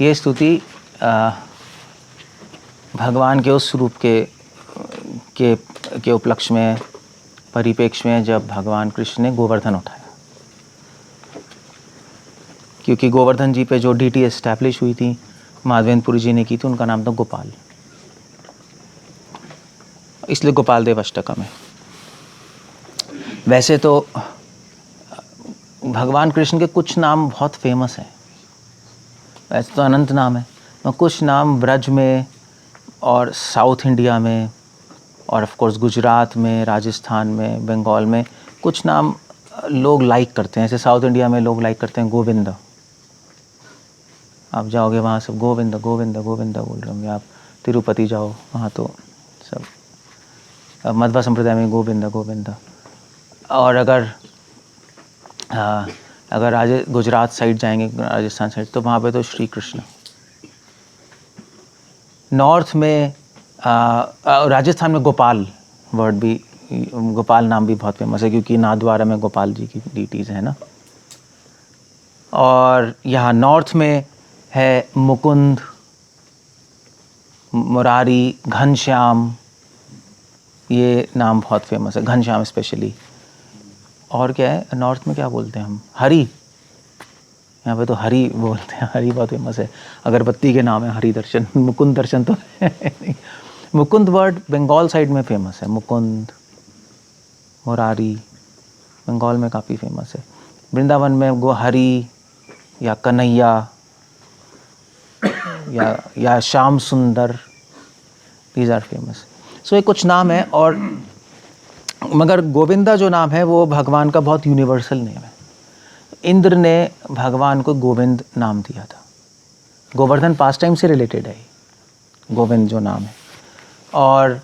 ये स्तुति भगवान के उस रूप के उपलक्ष्य में, परिप्रेक्ष्य में, जब भगवान कृष्ण ने गोवर्धन उठाया। क्योंकि गोवर्धन जी पे जो डीटी एस्टैब्लिश हुई थी, माधवेंद्रपुरी जी ने की थी, उनका नाम था गोपाल, इसलिए गोपाल देव अष्टकम है। वैसे तो भगवान कृष्ण के कुछ नाम बहुत फेमस हैं, वैसे तो अनंत नाम है, और कुछ नाम ब्रज में और साउथ इंडिया में और ऑफ कोर्स गुजरात में, राजस्थान में, बंगाल में कुछ नाम लोग लाइक करते हैं। जैसे साउथ इंडिया में लोग लाइक करते हैं गोविंद। आप जाओगे वहाँ सब गोविंद गोविंद गोविंद बोल रहे होंगे। आप तिरुपति जाओ, वहाँ तो सब मध्वा संप्रदाय में गोविंद गोविंद। और अगर गुजरात साइड जाएंगे, राजस्थान साइड, तो वहाँ पे तो श्री कृष्ण। नॉर्थ में राजस्थान में गोपाल वर्ड भी, गोपाल नाम भी बहुत फेमस है, क्योंकि नाथद्वारा में गोपाल जी की डीटीज है ना। और यहाँ नॉर्थ में है मुकुंद, मुरारी, घनश्याम, ये नाम बहुत फेमस है, घनश्याम स्पेशली। और क्या है नॉर्थ में, क्या बोलते हैं हम, हरि, यहाँ पे तो हरि बोलते हैं, हरि बहुत फेमस है। अगरबत्ती के नाम है हरि दर्शन, मुकुंद दर्शन तो नहीं। मुकुंद वर्ड बंगाल साइड में फेमस है, मुकुंद, मुरारी बंगाल में काफ़ी फेमस है। वृंदावन में गो हरि या कन्हैया या श्याम सुंदर, दीज आर फेमस। सो ये कुछ नाम है। और मगर गोविंदा जो नाम है वो भगवान का बहुत यूनिवर्सल नेम है। इंद्र ने भगवान को गोविंद नाम दिया था। गोवर्धन पास टाइम से रिलेटेड है गोविंद जो नाम है। और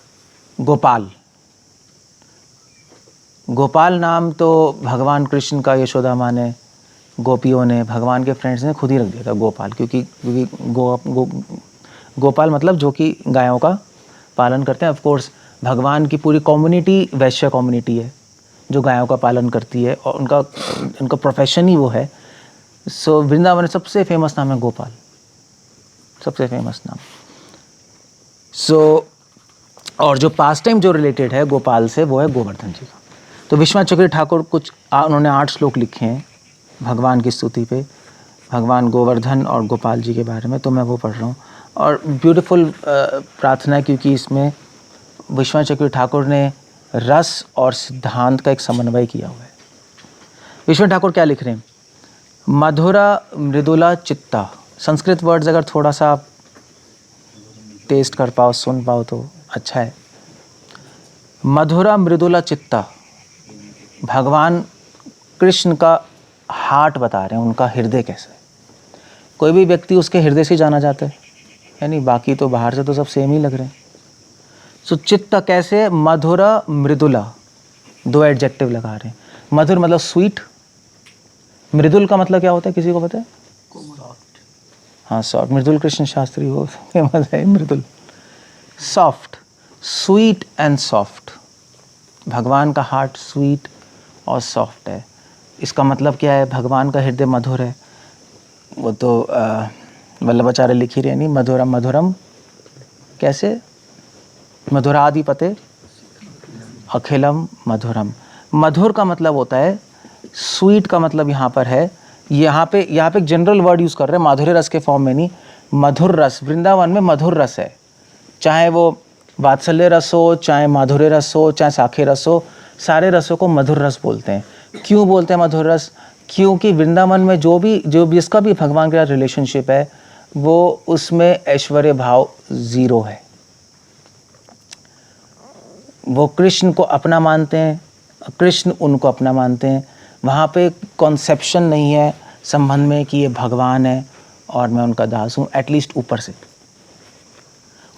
गोपाल, गोपाल नाम तो भगवान कृष्ण का यशोदा माँ ने, गोपियों ने, भगवान के फ्रेंड्स ने खुद ही रख दिया था गोपाल, क्योंकि गोपाल मतलब जो कि गायों का पालन करते हैं। ऑफ कोर्स भगवान की पूरी कम्युनिटी वैश्य कम्युनिटी है जो गायों का पालन करती है, और उनका प्रोफेशन ही वो है। सो वृंदावन में सबसे फेमस नाम है गोपाल, सबसे फेमस नाम। सो और जो पास टाइम जो रिलेटेड है गोपाल से, वो है गोवर्धन जी का। तो विश्वनाथ चक्रवर्ती ठाकुर उन्होंने 8 श्लोक लिखे हैं भगवान की स्तुति पे, भगवान गोवर्धन और गोपाल जी के बारे में, तो मैं वो पढ़ रहा हूँ। और ब्यूटीफुल प्रार्थना है, क्योंकि इसमें विश्वनाथ चक्रवर्ती ठाकुर ने रस और सिद्धांत का एक समन्वय किया हुआ है। विश्वनाथ ठाकुर क्या लिख रहे हैं? मधुरा मृदुला चित्ता। संस्कृत वर्ड्स अगर थोड़ा सा आप टेस्ट कर पाओ, सुन पाओ तो अच्छा है। मधुरा मृदुला चित्ता, भगवान कृष्ण का हार्ट बता रहे हैं, उनका हृदय कैसा है। कोई भी व्यक्ति उसके हृदय से जाना जाता है, यानी बाकी तो बाहर से तो सब सेम ही लग रहे हैं। सो चित्त कैसे? मधुरा मृदुला, 2 एडजेक्टिव लगा रहे हैं। मधुर मतलब स्वीट, मृदुल का मतलब क्या होता है, किसी को पता है? हाँ, सॉफ्ट। मृदुल कृष्ण शास्त्री वो फेमस है मृदुल, सॉफ्ट, स्वीट एंड सॉफ्ट। भगवान का हार्ट स्वीट और सॉफ्ट है। इसका मतलब क्या है? भगवान का हृदय मधुर है। वो तो वल्लभाचार्य लिख ही रहे नहीं, मधुरम मधुरम कैसे? मधुराधिपते अखिलम मधुरम। मधुर का मतलब होता है, स्वीट का मतलब यहाँ पर है, यहाँ पे एक जनरल वर्ड यूज़ कर रहे हैं, माधुर्य रस के फॉर्म में नहीं, मधुर रस। वृंदावन में मधुर रस है, चाहे वो वात्सल्य रस हो, चाहे माधुर्य रस हो, चाहे साखे रस हो, सारे रसों को मधुर रस बोलते हैं। क्यों बोलते हैं मधुर रस? क्योंकि वृंदावन में जो भी जिसका भी भगवान के साथ रिलेशनशिप है, वो उसमें ऐश्वर्य भाव 0 है। वो कृष्ण को अपना मानते हैं, कृष्ण उनको अपना मानते हैं। वहाँ पे कॉन्सेप्शन नहीं है संबंध में कि ये भगवान है और मैं उनका दास हूँ, एटलीस्ट ऊपर से।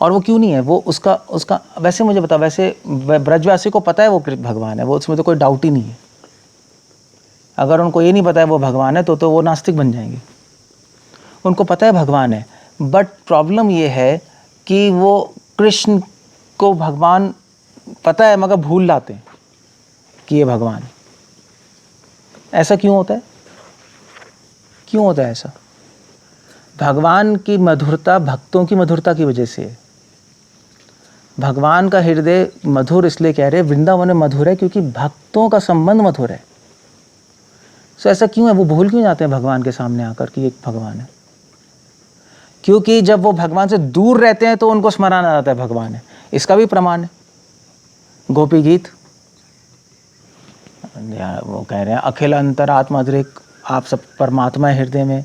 और वो क्यों नहीं है? वो उसका वैसे मुझे पता, वैसे ब्रजवासी को पता है वो भगवान है, वो उसमें तो कोई डाउट ही नहीं है। अगर उनको ये नहीं पता है वो भगवान है तो वो नास्तिक बन जाएंगे। उनको पता है भगवान है, बट प्रॉब्लम ये है कि वो कृष्ण को भगवान पता है मगर भूल लाते हैं कि ये भगवान है। ऐसा क्यों होता है? क्यों होता है ऐसा? भगवान की मधुरता भक्तों की मधुरता की वजह से है। भगवान का हृदय मधुर इसलिए कह रहे हैं, वृंदावन में मधुर है क्योंकि भक्तों का संबंध मधुर है। सो ऐसा क्यों है? वो भूल क्यों जाते हैं भगवान के सामने आकर कि एक भगवान है? क्योंकि जब वो भगवान से दूर रहते हैं तो उनको स्मरण आ जाता है भगवान है। इसका भी प्रमाण है गोपी गीत। वो कह रहे हैं अखिल अंतरात्मा दृक, आप सब परमात्मा है हृदय में।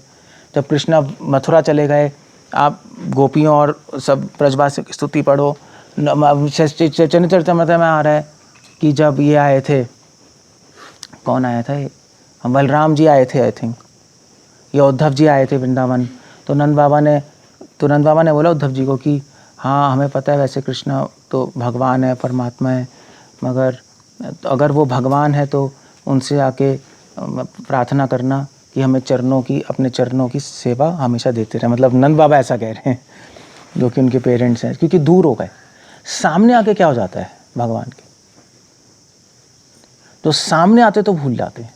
जब कृष्णा मथुरा चले गए, आप गोपियों और सब ब्रजवासी की स्तुति पढ़ो। चैतन्य चरितमृत में आ रहा है कि जब ये आए थे, कौन आया था ये, बलराम जी आए थे आई थिंक, ये उद्धव जी आए थे वृंदावन। तो नंद बाबा ने बोला उद्धव जी को कि हाँ हमें पता है वैसे कृष्णा तो भगवान है, परमात्मा है, मगर अगर वो भगवान है तो उनसे आके प्रार्थना करना कि हमें अपने चरणों की सेवा हमेशा देते रहे। मतलब नंद बाबा ऐसा कह रहे हैं, जो कि उनके पेरेंट्स हैं, क्योंकि दूर हो गए। सामने आके क्या हो जाता है भगवान के, तो सामने आते तो भूल जाते हैं।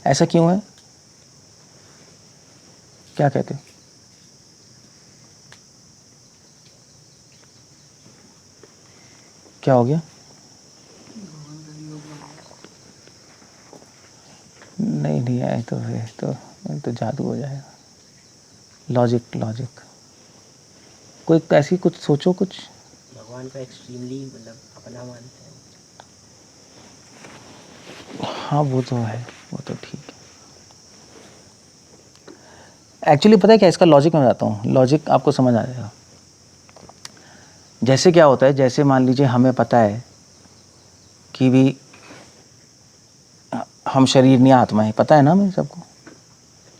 ऐसा क्यों है? क्या कहते हैं? क्या हो गया? नहीं है तो जादू हो जाएगा। लॉजिक कोई ऐसी कुछ सोचो कुछ। भगवान का एक्सट्रीमली मतलब अपना मानते हैं। हाँ वो तो है, वो तो ठीक है। एक्चुअली पता है क्या, इसका लॉजिक में बताता हूँ, लॉजिक आपको समझ आ जाएगा। जैसे क्या होता है, जैसे मान लीजिए हमें पता है कि भी हम शरीर नहीं आत्मा है, पता है ना हमें सबको,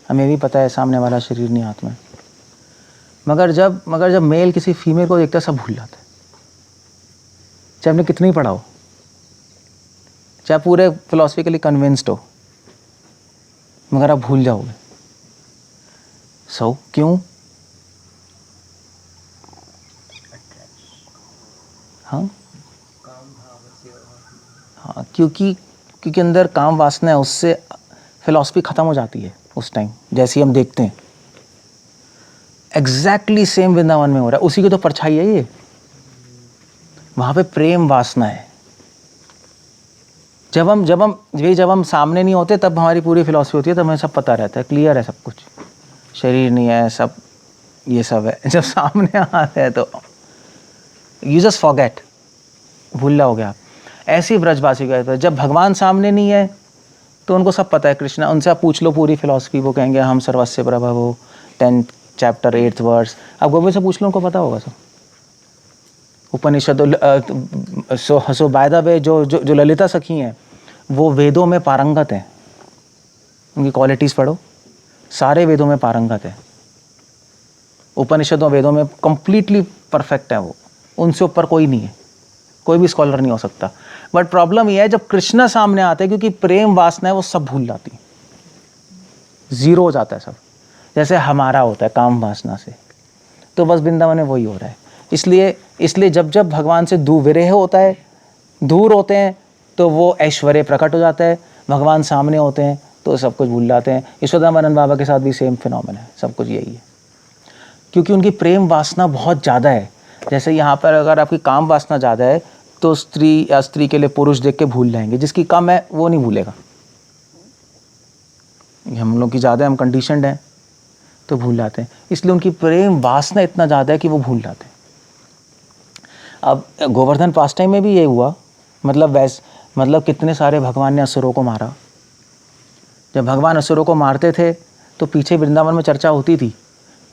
हमें भी पता है सामने वाला शरीर नहीं आत्मा है। मगर जब मेल किसी फीमेल को देखता है सब भूल जाता है, चाहे आपने कितनी पढ़ा हो, चाहे पूरे फिलोसफिकली कन्विंस्ड हो, मगर आप भूल जाओगे। क्यों? हाँ क्योंकि अंदर काम वासना है, उससे फिलॉसफी ख़त्म हो जाती है उस टाइम। जैसे हम देखते हैं एग्जैक्टली सेम वृंदावन में हो रहा है, उसी की तो परछाई है ये। वहाँ पे प्रेम वासना है। जब हम सामने नहीं होते तब हमारी पूरी फिलॉसफी होती है, तब हमें सब पता रहता है, क्लियर है सब कुछ, शरीर नहीं है, सब ये सब है। जब सामने आते हैं तो यू जस्ट फॉरगेट, भूल जाओगे आप। ऐसे ही ब्रजवासी का, जब भगवान सामने नहीं है तो उनको सब पता है कृष्णा। उनसे आप पूछ लो पूरी फिलॉसफी, वो कहेंगे हम सर्वस्य प्रभव हो, 10th चैप्टर 8th वर्स। आप गोपी से पूछ लो, उनको पता होगा सब उपनिषद। सो बाय द वे, जो ललिता सखी हैं वो वेदों में पारंगत हैं, उनकी क्वालिटीज़ पढ़ो, सारे वेदों में पारंगत है। उपनिषदों वेदों में कंप्लीटली परफेक्ट है वो, उनसे ऊपर कोई नहीं है, कोई भी स्कॉलर नहीं हो सकता। बट प्रॉब्लम ये है जब कृष्णा सामने आते हैं, क्योंकि प्रेम वासना है वो सब भूल जाती है, जीरो हो जाता है सब। जैसे हमारा होता है काम वासना से, तो बस वृंदावन में वही हो रहा है। इसलिए जब भगवान से विरह होता है, दूर होते हैं, तो वो ऐश्वर्य प्रकट हो जाता है। भगवान सामने होते हैं तो सब कुछ भूल जाते हैं। यशोदानंद बाबा के साथ भी सेम फिनोमेना है, सब कुछ यही है, क्योंकि उनकी प्रेम वासना बहुत ज़्यादा है। जैसे यहाँ पर अगर आपकी काम वासना ज़्यादा है तो स्त्री के लिए पुरुष देख के भूल जाएंगे, जिसकी कम है वो नहीं भूलेगा। हम लोग की ज़्यादा है, हम कंडीशनड हैं तो भूल जाते हैं। इसलिए उनकी प्रेम वासना इतना ज़्यादा है कि वो भूल जाते हैं। अब गोवर्धन पास टाइम में भी ये हुआ, मतलब कितने सारे भगवान ने असुरों को मारा। जब भगवान असुरों को मारते थे तो पीछे वृंदावन में चर्चा होती थी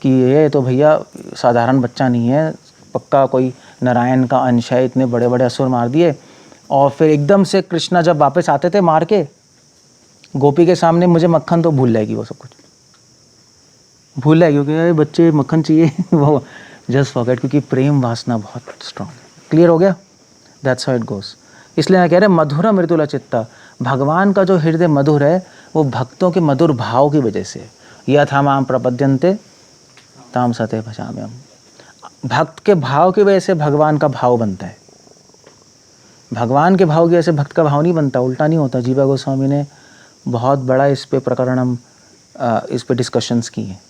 कि ये तो भैया साधारण बच्चा नहीं है, पक्का कोई नारायण का अंश है, इतने बड़े बड़े असुर मार दिए। और फिर एकदम से कृष्णा जब वापस आते थे मार के गोपी के सामने, मुझे मक्खन, तो भूल जाएगी वो सब कुछ, भूल जाएगी क्योंकि बच्चे मक्खन चाहिए वो जस्ट फॉरगेट, क्योंकि प्रेम वासना बहुत स्ट्रांग है। क्लियर हो गया? That's how it goes. इसलिए मैं कह रहे मधुर मृदुला चित्ता, भगवान का जो हृदय मधुर है वो भक्तों के मधुर भाव की वजह से। यथा माम प्रपद्यन्ते ताम सते भजाम्यहम्। भक्त के भाव की वजह से भगवान का भाव बनता है। भगवान के भाव की वजह से भक्त का भाव नहीं बनता, उल्टा नहीं होता। जीवा गोस्वामी ने बहुत बड़ा इस पे प्रकरण, इस पे डिस्कशंस की हैं।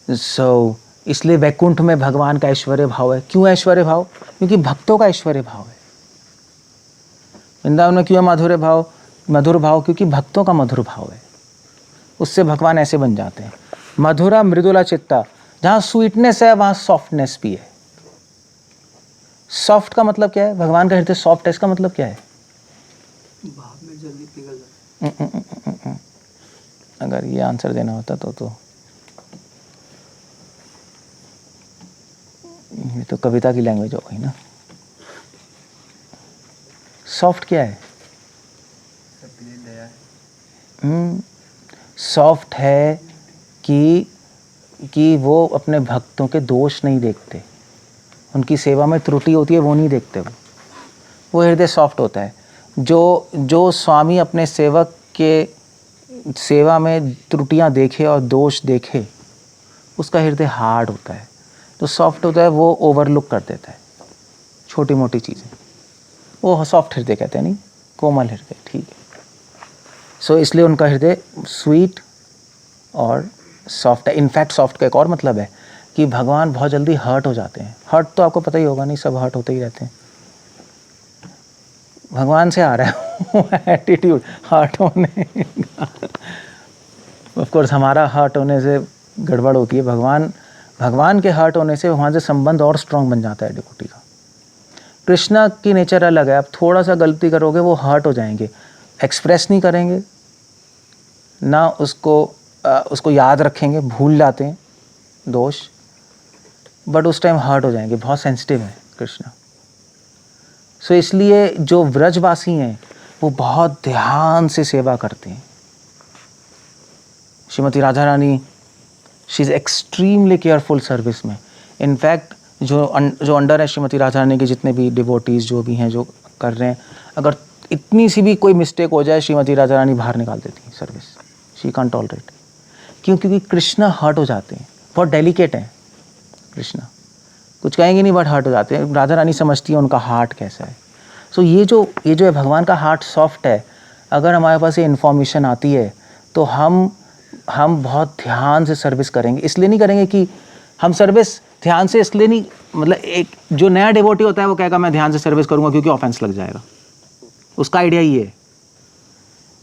इसलिए वैकुंठ में भगवान का ऐश्वर्य भाव है। क्यों ऐश्वर्य भाव? क्योंकि भक्तों का ऐश्वर्य भाव है। वृंदावन में क्यों मधुर भाव? मधुर भाव क्योंकि भक्तों का मधुर भाव है, उससे भगवान ऐसे बन जाते हैं। मधुरा मृदुला चित्ता, जहाँ स्वीटनेस है वहाँ सॉफ्टनेस भी है। सॉफ्ट का मतलब क्या है? भगवान का हृदय सॉफ्ट है, इसका मतलब क्या है? भाव में जल्दी पिघल जाता है। अगर ये आंसर देना होता तो ये तो कविता की लैंग्वेज हो गई ना। सॉफ्ट क्या है? सॉफ्ट है कि वो अपने भक्तों के दोष नहीं देखते, उनकी सेवा में त्रुटि होती है वो नहीं देखते। वो हृदय सॉफ्ट होता है। जो स्वामी अपने सेवक के सेवा में त्रुटियां देखे और दोष देखे, उसका हृदय हार्ड होता है। तो सॉफ्ट होता है, वो ओवरलुक कर देता है छोटी मोटी चीज़ें, वो सॉफ्ट हृदय कहते हैं, नहीं कोमल हृदय, ठीक है। सो इसलिए उनका हृदय स्वीट और सॉफ्ट है। इनफैक्ट सॉफ्ट का एक और मतलब है कि भगवान बहुत जल्दी हर्ट हो जाते हैं। हर्ट तो आपको पता ही होगा, नहीं सब हर्ट होते ही रहते हैं। भगवान से आ रहा है एटीट्यूड हर्ट होने का। ऑफ कोर्स हमारा हर्ट होने से गड़बड़ होती है, भगवान के हर्ट होने से वहाँ से संबंध और स्ट्रांग बन जाता है डिवोटी का। कृष्णा की नेचर अलग है, आप थोड़ा सा गलती करोगे वो हर्ट हो जाएंगे, एक्सप्रेस नहीं करेंगे ना, उसको याद रखेंगे, भूल जाते हैं दोष, बट उस टाइम हर्ट हो जाएंगे, बहुत सेंसिटिव है कृष्णा। सो इसलिए जो व्रजवासी हैं वो बहुत ध्यान से सेवा करते हैं। Shrimati Radha Rani, she is extremely careful service में। इनफैक्ट जो अंडर है श्रीमती राधा रानी के जितने भी डिवोटीज़ जो भी हैं जो कर रहे हैं, अगर इतनी सी भी कोई मिस्टेक हो जाए श्रीमती राधा रानी बाहर निकाल देती हैं सर्विस। She can't tolerate. क्यों? क्योंकि कृष्णा हर्ट हो जाते हैं, बहुत डेलिकेट है कृष्णा, कुछ कहेंगे नहीं बट हर्ट हो जाते हैं। राधा रानी समझती है उनका हार्ट कैसा है। सो ये जो है भगवान का हार्ट सॉफ्ट है। अगर हमारे पास ये इन्फॉर्मेशन आती है तो हम बहुत ध्यान से सर्विस करेंगे। इसलिए नहीं करेंगे कि हम सर्विस ध्यान से, इसलिए नहीं, मतलब एक जो नया डिवोटी होता है वो कहेगा मैं ध्यान से सर्विस करूंगा क्योंकि ऑफेंस लग जाएगा, उसका आइडिया ये है।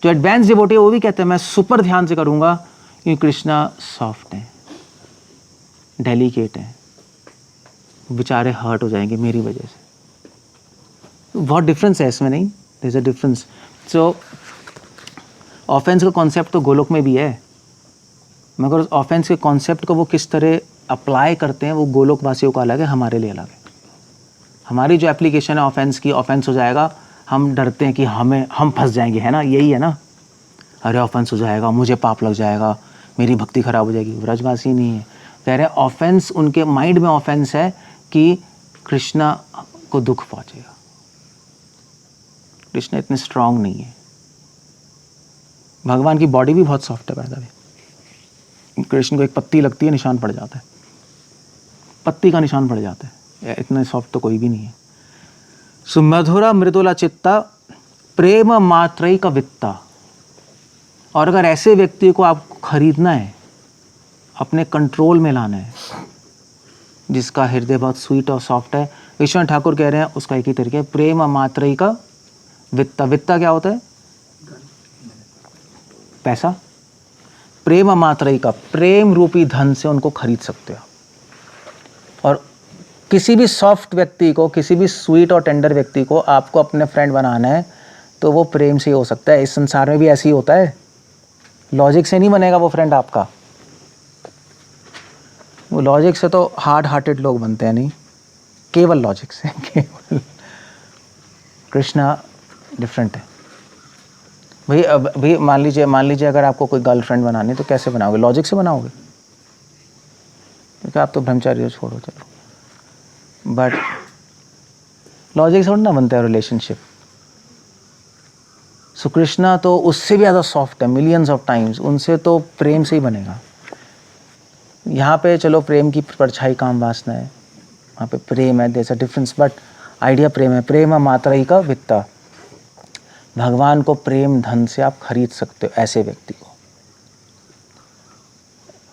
जो एडवांस डिवोटी है वो भी कहते हैं मैं सुपर ध्यान से करूंगा क्योंकि कृष्णा सॉफ्ट है, डेलिकेट है, बेचारे हर्ट हो जाएंगे मेरी वजह से। बहुत डिफरेंस है इसमें, नहीं, there is a difference. So offense का कॉन्सेप्ट तो गोलोक में भी है, मगर उस ऑफेंस के कॉन्सेप्ट को वो किस तरह अप्लाई करते हैं वो गोलोक वासियों का अलग है, हमारे लिए अलग है। हमारी जो एप्लीकेशन है ऑफेंस की, ऑफेंस हो जाएगा, हम डरते हैं कि हम फंस जाएंगे, है ना, यही है ना, अरे ऑफेंस हो जाएगा, मुझे पाप लग जाएगा, मेरी भक्ति खराब हो जाएगी। व्रजवासी नहीं है, कह रहे हैं ऑफेंस, उनके माइंड में ऑफेंस है कि कृष्णा को दुख पहुंचेगा। कृष्ण इतने स्ट्रांग नहीं है। भगवान की बॉडी भी बहुत सॉफ्ट है पैदा भी। कृष्ण को एक पत्ती लगती है निशान पड़ जाता है, पत्ती का निशान पड़ जाता है, इतने सॉफ्ट तो कोई भी नहीं है। सुमधुरा मृदुला चित्ता प्रेम मात्रई का वित्ता। और अगर ऐसे व्यक्ति को आपको खरीदना है, अपने कंट्रोल में लाना है, जिसका हृदय बहुत स्वीट और सॉफ्ट है, विश्वनाथ ठाकुर कह रहे हैं उसका एक ही तरीका है, प्रेम मात्रई का वित्ता। वित्ता क्या होता है? पैसा। प्रेम मात्रई का, प्रेम रूपी धन से उनको खरीद सकते हो। और किसी भी सॉफ्ट व्यक्ति को, किसी भी स्वीट और टेंडर व्यक्ति को आपको अपने फ्रेंड बनाना है तो वो प्रेम से ही हो सकता है। इस संसार में भी ऐसे ही होता है, लॉजिक से नहीं बनेगा वो फ्रेंड आपका। वो लॉजिक से तो हार्ड हार्टेड लोग बनते हैं, नहीं, केवल लॉजिक से, केवल। कृष्णा डिफरेंट है भाई मान लीजिए अगर आपको कोई गर्लफ्रेंड बनानी है तो कैसे बनाओगे? लॉजिक से बनाओगे, क्योंकि आप तो ब्रह्मचार्य छोड़ो चलो, बट लॉजिक से ना बनता है रिलेशनशिप। सो कृष्णा तो उससे भी ज़्यादा सॉफ्ट है, मिलियंस ऑफ टाइम्स, उनसे तो प्रेम से ही बनेगा। यहाँ पे चलो प्रेम की परछाई काम वासना है, वहाँ पे प्रेम है, there is a difference, but idea प्रेम है। प्रेम मात्रई का वित्ता। भगवान को प्रेम धन से आप खरीद सकते हो, ऐसे व्यक्ति को।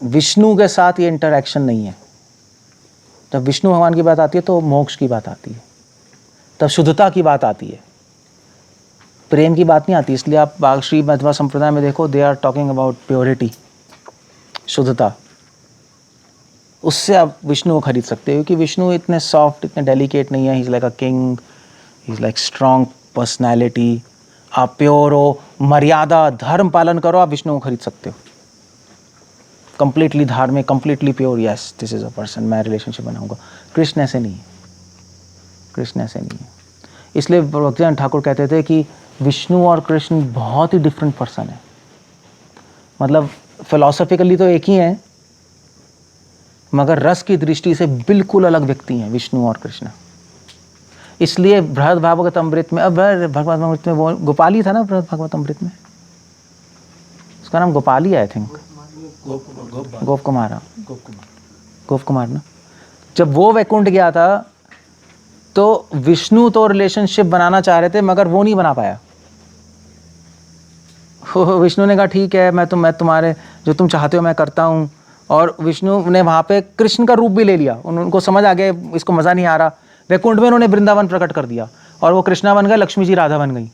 विष्णु के साथ ये इंटरेक्शन नहीं है। जब विष्णु भगवान की बात आती है तो मोक्ष की बात आती है, तब शुद्धता की बात आती है, प्रेम की बात नहीं आती। इसलिए आप श्री मध्वा संप्रदाय में देखो, they are talking about purity, शुद्धता। उससे आप विष्णु को खरीद सकते हो, क्योंकि विष्णु इतने सॉफ्ट, इतने डेलिकेट नहीं है। He is like a king, he is like strong personality. आप प्योर हो, मर्यादा, धर्म पालन करो, आप विष्णु को खरीद सकते हो। कंप्लीटली धार्मिक, completely pure, yes this is a person, मैं रिलेशनशिप बनाऊंगा। कृष्ण ऐसे नहीं है, कृष्ण ऐसे नहीं है। इसलिए भक्तिवेदांत ठाकुर कहते थे कि विष्णु और कृष्ण बहुत ही डिफरेंट पर्सन है। मतलब फिलोसॉफिकली तो एक ही हैं, मगर रस की दृष्टि से बिल्कुल अलग व्यक्ति हैं विष्णु और कृष्ण। इसलिए बृहद भागवत अमृत में, अब भगवत अमृत में वो गोपाल ही था ना, बृहद भागवत अमृत में उसका नाम गोपाल ही, आई थिंक गोप कुमार ना। जब वो वैकुंठ गया था तो विष्णु तो रिलेशनशिप बनाना चाह रहे थे, मगर वो नहीं बना पाया। विष्णु ने कहा ठीक है, मैं तुम्हारे जो तुम चाहते हो मैं करता हूँ। और विष्णु ने वहाँ पे कृष्ण का रूप भी ले लिया। उनको समझ आ गया इसको मज़ा नहीं आ रहा। वैकुंठ में उन्होंने वृंदावन प्रकट कर दिया और वो कृष्णा बन गए, लक्ष्मी जी राधा बन गई।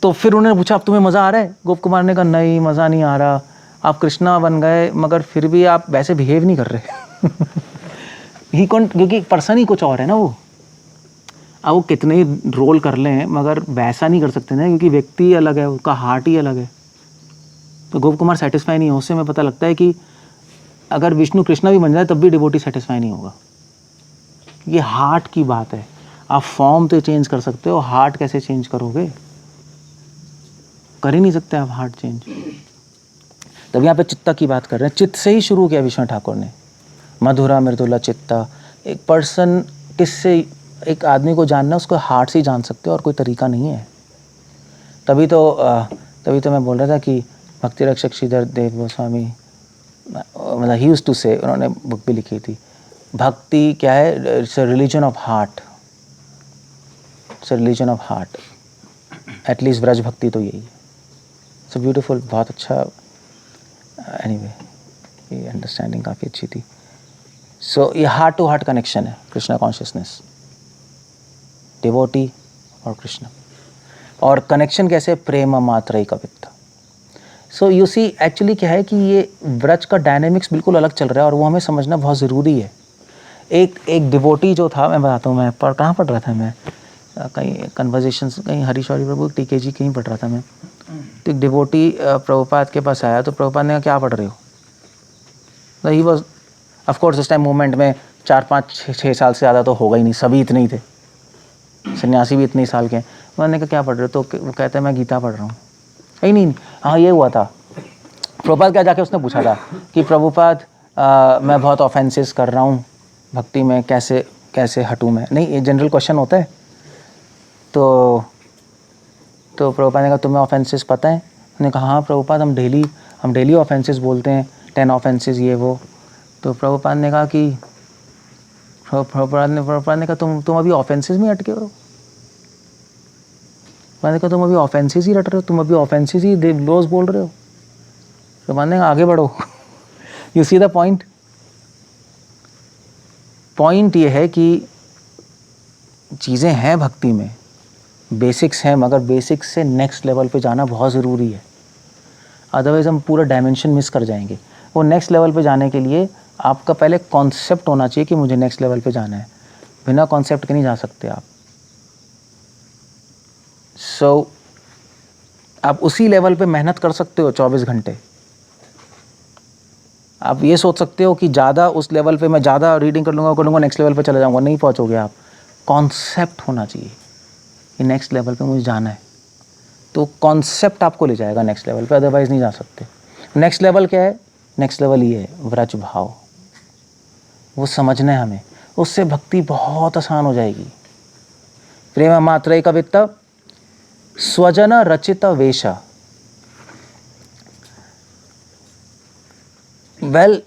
तो फिर उन्होंने पूछा अब तुम्हें मज़ा आ रहा है? गोप कुमार ने कहा नहीं, मज़ा नहीं आ रहा। आप कृष्णा बन गए मगर फिर भी आप वैसे बिहेव नहीं कर रहे। ही कौन, क्योंकि पर्सन ही कुछ और है ना वो। अब वो कितने ही रोल कर लें मगर वैसा नहीं कर सकते ना, क्योंकि व्यक्ति अलग है, उसका हार्ट ही अलग है। तो गोप कुमार सेटिस्फाई नहीं हो। उससे हमें पता लगता है कि अगर विष्णु कृष्णा भी बन जाए तब भी डिवोटी सेटिस्फाई नहीं होगा। ये हार्ट की बात है। आप फॉर्म तो चेंज कर सकते हो, हार्ट कैसे चेंज करोगे? कर ही नहीं सकते आप हार्ट चेंज। तब यहाँ पे चित्ता की बात कर रहे हैं। चित्त से ही शुरू किया विश्वनाथ ठाकुर ने, मधुरा मृदुला चित्ता। एक पर्सन किससे, एक आदमी को जानना उसको हार्ट से ही जान सकते हो और कोई तरीका नहीं है। तभी तो मैं बोल रहा था कि भक्ति रक्षक श्रीधर देव गोस्वामी, मतलब ही यूज्ड टू से, उन्होंने बुक भी लिखी थी, भक्ति क्या है? It's a religion of heart, it's a religion of heart. At least Braj भक्ति तो यही है। सो ब्यूटीफुल, बहुत अच्छा। एनीवे ये अंडरस्टैंडिंग काफ़ी अच्छी थी। सो ये हार्ट टू हार्ट कनेक्शन है, कृष्णा कॉन्शियसनेस, डिवोटी और कृष्ण। और कनेक्शन कैसे? प्रेम मात्र कवित्ता। सो यू सी एक्चुअली क्या है कि ये व्रज का डायनेमिक्स बिल्कुल अलग चल रहा है और वो हमें समझना बहुत ज़रूरी है। एक डिवोटी जो था, मैं बताता हूँ, मैं कहाँ पढ़ रहा था, मैं कहीं कन्वर्जेशंस, कहीं हरीशौरी प्रभु टीकेजी कहीं पढ़ रहा था मैं। तो एक डिवोटी प्रभुपाद के पास आया, तो प्रभुपाद ने कहा क्या पढ़ रहे हो? तो ही वॉज ऑफकोर्स उस टाइम मूवमेंट में 4-5-6 साल से ज़्यादा तो होगा ही नहीं, सभी इतने ही थे, सन्यासी भी इतने ही साल के हैं। मैंने कहा क्या पढ़ रहे हो? तो वो कहते हैं मैं गीता पढ़ रहा हूँ। नहीं, हाँ ये हुआ था। प्रभुपाद क्या जाके उसने पूछा था कि प्रभुपाद मैं बहुत ऑफेंसेस कर रहा हूँ भक्ति में, कैसे हटूँ मैं? नहीं, ये जनरल क्वेश्चन होता है। तो प्रभुपाद ने कहा तुम्हें ऑफेंसेस पता है? उन्होंने कहा हाँ प्रभुपाद, हम डेली ऑफेंसेस बोलते हैं, 10 ऑफेंसेस ये वो। तो प्रभुपाद ने कहा कि प्रभुपाद ने कहा तुम अभी ऑफेंसेस में अटके हो। मैंने कहा तुम अभी ऑफेंसेस ही रट रहे हो, तुम अभी ऑफेंसेस ही रोज बोल रहे हो। तो मैंने कहा आगे बढ़ो। You see the point. Point ये है कि चीज़ें हैं भक्ति में, बेसिक्स हैं, मगर बेसिक्स से नेक्स्ट लेवल पे जाना बहुत ज़रूरी है। अदरवाइज़ हम पूरा डायमेंशन मिस कर जाएंगे। वो नेक्स्ट लेवल पे जाने के लिए आपका पहले कॉन्सेप्ट होना चाहिए कि मुझे नेक्स्ट लेवल पे जाना है। बिना कॉन्सेप्ट के नहीं जा सकते आप। सो आप उसी लेवल पे मेहनत कर सकते हो 24 घंटे। आप ये सोच सकते हो कि ज़्यादा उस लेवल पे मैं ज़्यादा रीडिंग करूँगा नेक्स्ट लेवल पे चले जाऊँगा, नहीं पहुँचोगे आप। कॉन्सेप्ट होना चाहिए कि नेक्स्ट लेवल पे मुझे जाना है, तो कॉन्सेप्ट आपको ले जाएगा नेक्स्ट लेवल पे, अदरवाइज़ नहीं जा सकते। नेक्स्ट लेवल क्या है? नेक्स्ट लेवल ये है व्रज भाव, वो समझना है हमें। उससे भक्ति बहुत आसान हो जाएगी। प्रेम मात्र कवित्ता स्वजन रचित वेशा।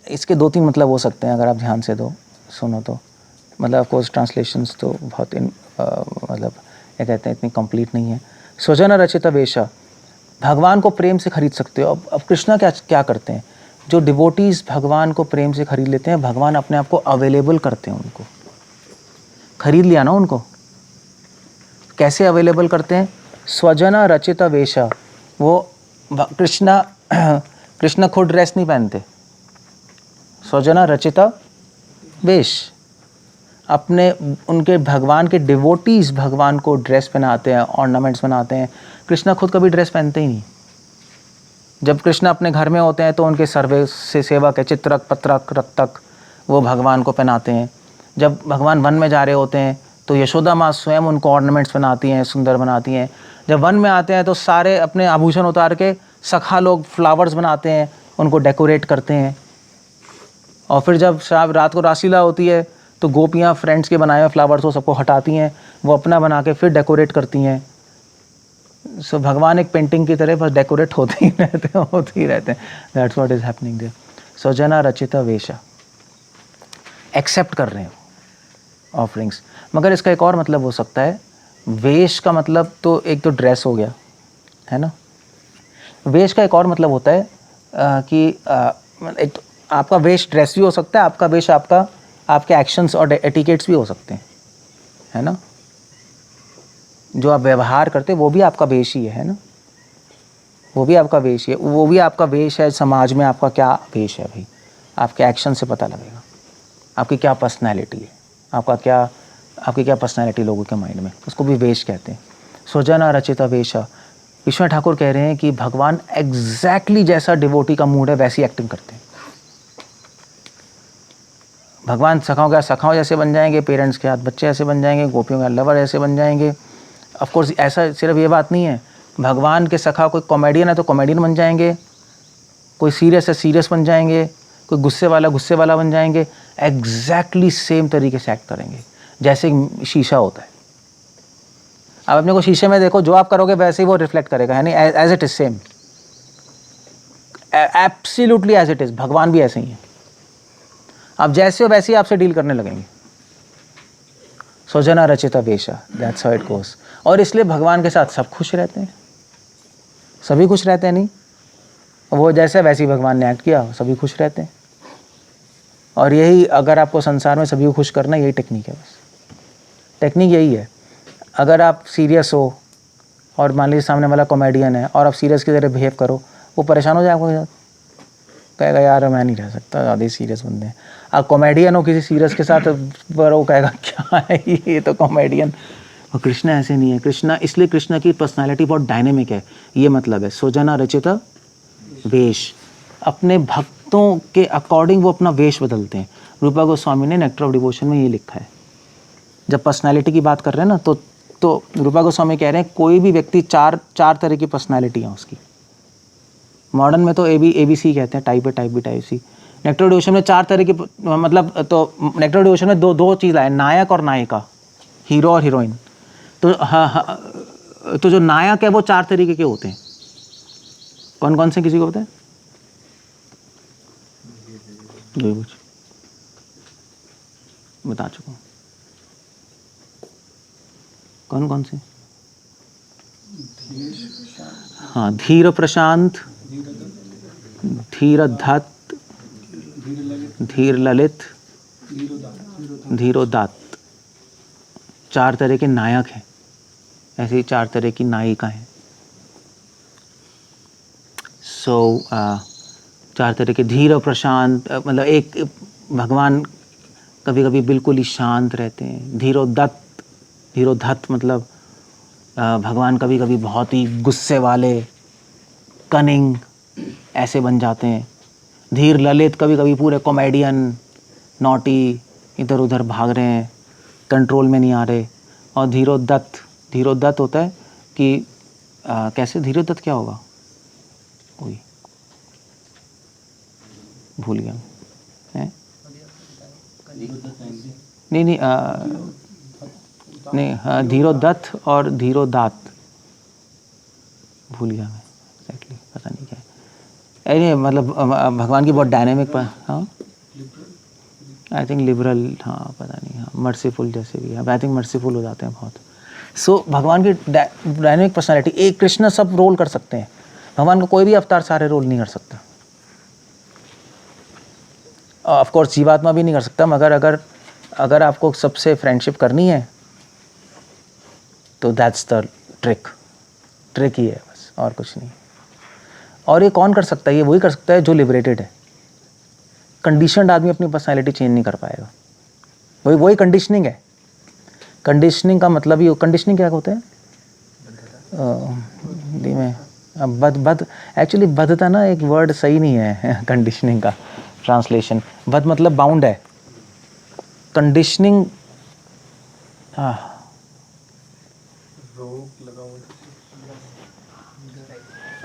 इसके 2-3 मतलब हो सकते हैं अगर आप ध्यान से सुनो तो। मतलब ऑफ कोर्स ट्रांसलेशंस तो बहुत मतलब क्या कहते हैं, इतनी कंप्लीट नहीं है। स्वजन रचित वेशा, भगवान को प्रेम से खरीद सकते हो। अब कृष्णा क्या क्या करते हैं, जो डिवोटीज भगवान को प्रेम से खरीद लेते हैं, भगवान अपने आप को अवेलेबल करते हैं उनको। खरीद लिया ना उनको, कैसे अवेलेबल करते हैं? स्वजना रचित वेश। वो कृष्णा खुद ड्रेस नहीं पहनते, स्वजना रचित वेश, अपने उनके भगवान के डिवोटीज भगवान को ड्रेस पहनाते हैं, ऑर्नामेंट्स बनाते हैं। कृष्णा खुद कभी ड्रेस पहनते ही नहीं। जब कृष्णा अपने घर में होते हैं तो उनके सर्वे से सेवक है, चित्रक पत्रक रक्तक, वो भगवान को पहनाते हैं। जब भगवान वन में जा रहे होते हैं तो यशोदा माँ स्वयं उनको ऑर्नामेंट्स बनाती हैं, सुंदर बनाती हैं। जब वन में आते हैं तो सारे अपने आभूषण उतार के सखा लोग फ्लावर्स बनाते हैं, उनको डेकोरेट करते हैं। और फिर जब रात को रासलीला होती है तो गोपियाँ फ्रेंड्स के बनाए हुए फ्लावर्स को सबको हटाती हैं, वो अपना बना के फिर डेकोरेट करती हैं। सो भगवान एक पेंटिंग की तरह बस डेकोरेट होते ही रहते हैं। That's what is happening there. स्वजना रचित वेशा, एक्सेप्ट कर रहे हैं ऑफरिंग्स। मगर इसका एक और मतलब हो सकता है। वेश का मतलब तो एक तो ड्रेस हो गया, है ना। वेश का एक और मतलब होता है कि एक तो आपका वेश ड्रेस भी हो सकता है, आपका वेश आपके एक्शंस और एटिकेट्स भी हो सकते हैं, है ना। जो आप व्यवहार करते हैं वो भी आपका वेश ही है ना, वो भी आपका वेश है, वो भी आपका वेश है। समाज में आपका क्या वेश है भाई, आपके एक्शन से पता लगेगा आपकी क्या पर्सनैलिटी है, आपकी क्या पर्सनैलिटी लोगों के माइंड में, उसको भी वेश कहते हैं। स्वजना रचित वेश। विश्वनाथ ठाकुर कह रहे हैं कि भगवान एग्जैक्टली जैसा डिवोटी का मूड है वैसी एक्टिंग करते हैं। भगवान सखाओं जैसे बन जाएंगे, पेरेंट्स के हाथ बच्चे ऐसे बन जाएंगे, गोपियों के लवर ऐसे बन जाएंगे। ऑफ कोर्स ऐसा सिर्फ ये बात नहीं है, भगवान के सखा कोई कॉमेडियन है तो कॉमेडियन बन जाएंगे, कोई सीरियस है सीरियस बन जाएंगे, कोई गुस्से वाला बन जाएंगे। एग्जैक्टली सेम तरीके से एक्ट करेंगे जैसे शीशा होता है। आप अपने को शीशे में देखो, जो आप करोगे वैसे ही वो रिफ्लेक्ट करेगा, है नहीं, as it is same, absolutely as it is. भगवान भी ऐसे ही है, आप जैसे हो वैसे ही आपसे डील करने लगेंगे। स्वजना रचिता वेशा, दैट्स हाउ इट गोस। और इसलिए भगवान के साथ सब खुश रहते हैं, सभी खुश रहते हैं। नहीं, वो जैसे वैसे ही भगवान ने एक्ट किया, सभी खुश रहते हैं। और यही, अगर आपको संसार में सभी को खुश करना, यही टेक्निक है। बस टेक्निक यही है। अगर आप सीरियस हो और मान लीजिए सामने वाला कॉमेडियन है और आप सीरियस की तरह बिहेव करो, वो परेशान हो जाए आपके साथ, कहेगा यार मैं नहीं रह सकता, ज़्यादा ही सीरियस बंदे हैं। आप कॉमेडियन हो किसी सीरियस के साथ, पर वो कहेगा क्या है ये तो कॉमेडियन। और कृष्णा ऐसे नहीं है। कृष्णा, इसलिए कृष्णा की पर्सनालिटी बहुत डायनेमिक है। ये मतलब है स्वजना रचित वेश, अपने भक्तों के अकॉर्डिंग वो अपना वेश बदलते हैं। रूपा गोस्वामी ने नेक्टर ऑफ डिवोशन में ये लिखा है। जब पर्सनालिटी की बात कर रहे हैं ना, तो रूपा गोस्वामी कह रहे हैं कोई भी व्यक्ति चार तरह की पर्सनालिटी है उसकी। मॉडर्न में तो ABC कहते हैं, type A, type B, type C. Nectar of devotion में 4 तरह की, मतलब तो नेक्टर ऑफ डिवोशन में दो चीज़ आए, नायक और नायिका, हीरो और हीरोइन। तो तो जो नायक है वो 4 तरीके के होते हैं। कौन कौन से, किसी को पता है? बता चुका हूँ। कौन कौन से? हाँ, धीर प्रशांत, धीर धत्त, धीर ललित, धीरोदात्त। 4 तरह के नायक हैं, ऐसे ही 4 तरह की नायिका हैं। सो 4 तरह के धीर प्रशांत, मतलब एक भगवान कभी कभी बिल्कुल ही शांत रहते हैं। धीरोधत्त मतलब भगवान कभी कभी बहुत ही गुस्से वाले, कनिंग ऐसे बन जाते हैं। धीर ललित कभी कभी पूरे कॉमेडियन, नॉटी, इधर उधर भाग रहे हैं, कंट्रोल में नहीं आ रहे। और धीरोदत्त होता है कि कैसे, धीरोदत्त क्या होगा, वही भूल गया है। नहीं, धीरोदत्त और धीरोदात्त भूल गया मैं, एक्जैक्टली पता नहीं क्या है। नहीं, मतलब भगवान की बहुत डायनेमिक, हाँ आई थिंक लिबरल, हाँ पता नहीं, हाँ मर्सीफुल जैसे भी है, आई थिंक मर्सीफुल हो जाते हैं बहुत। सो भगवान की डायनेमिक पर्सनालिटी। एक कृष्ण सब रोल कर सकते हैं, भगवान का कोई भी अवतार सारे रोल नहीं कर सकता, ऑफ कोर्स जीवात्मा भी नहीं कर सकता, मगर अगर आपको सबसे फ्रेंडशिप करनी है तो दैट्स द ट्रिक ही है बस, और कुछ नहीं। और ये कौन कर सकता है? ये वही कर सकता है जो लिबरेटेड है। कंडीशनड आदमी अपनी पर्सनैलिटी चेंज नहीं कर पाएगा, वही कंडीशनिंग है। कंडीशनिंग का मतलब ही, कंडीशनिंग क्या होता है हिंदी में? बद एक्चुअली बद्धता ना एक वर्ड सही नहीं है कंडीशनिंग का ट्रांसलेशन। बद मतलब बाउंड है, कंडीशनिंग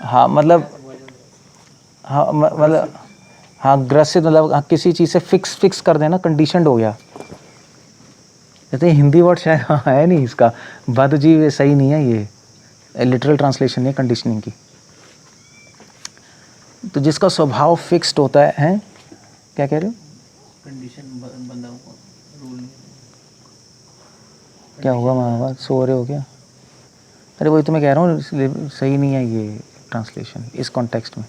हाँ मतलब ग्रसित मतलब किसी चीज़ से फिक्स कर देना, कंडीशनड हो गया। कहते हिंदी वर्ड शायद है नहीं इसका, बद जी सही नहीं है, ये लिटरल ट्रांसलेशन है कंडीशनिंग की। तो जिसका स्वभाव फिक्स्ड होता है, क्या कह रहे हो? कंडीशन बंदा को रूल क्या हुआ महाभारत, सो रहे हो क्या? अरे वही तो मैं कह रहा हूँ, सही नहीं है ये ट्रांसलेशन इस कॉन्टेक्स्ट में।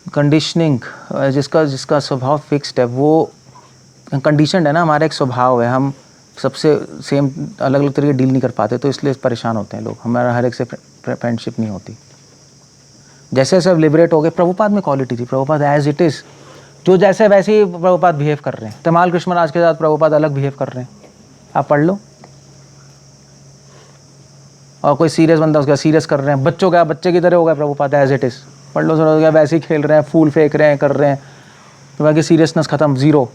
कंडीशनिंग, जिसका स्वभाव फिक्स्ड है, वो कंडीशनड है ना। हमारा एक स्वभाव है, हम सबसे सेम अलग अलग तरीके डील नहीं कर पाते, तो इसलिए परेशान होते हैं लोग। हमारा हर एक से फ्रेंडशिप नहीं होती। जैसे जैसे लिबरेट हो गए, प्रभुपाद में क्वालिटी थी, प्रभुपाद एज इट इज़, जो जैसे वैसे ही प्रभुपाद बिहेव कर रहे हैं। तमाल कृष्णराज के साथ प्रभुपाद अलग बिहेव कर रहे हैं, आप पढ़ लो। और कोई सीरियस बंदा उसका सीरियस कर रहे हैं, बच्चों का बच्चे की तरह हो गया प्रभुपाद एज इट इज़, पढ़ लो। सुनो, वैसे ही खेल रहे हैं, फूल फेंक रहे हैं, कर रहे हैं, तो बाकी सीरियसनेस ख़त्म, ज़ीरो।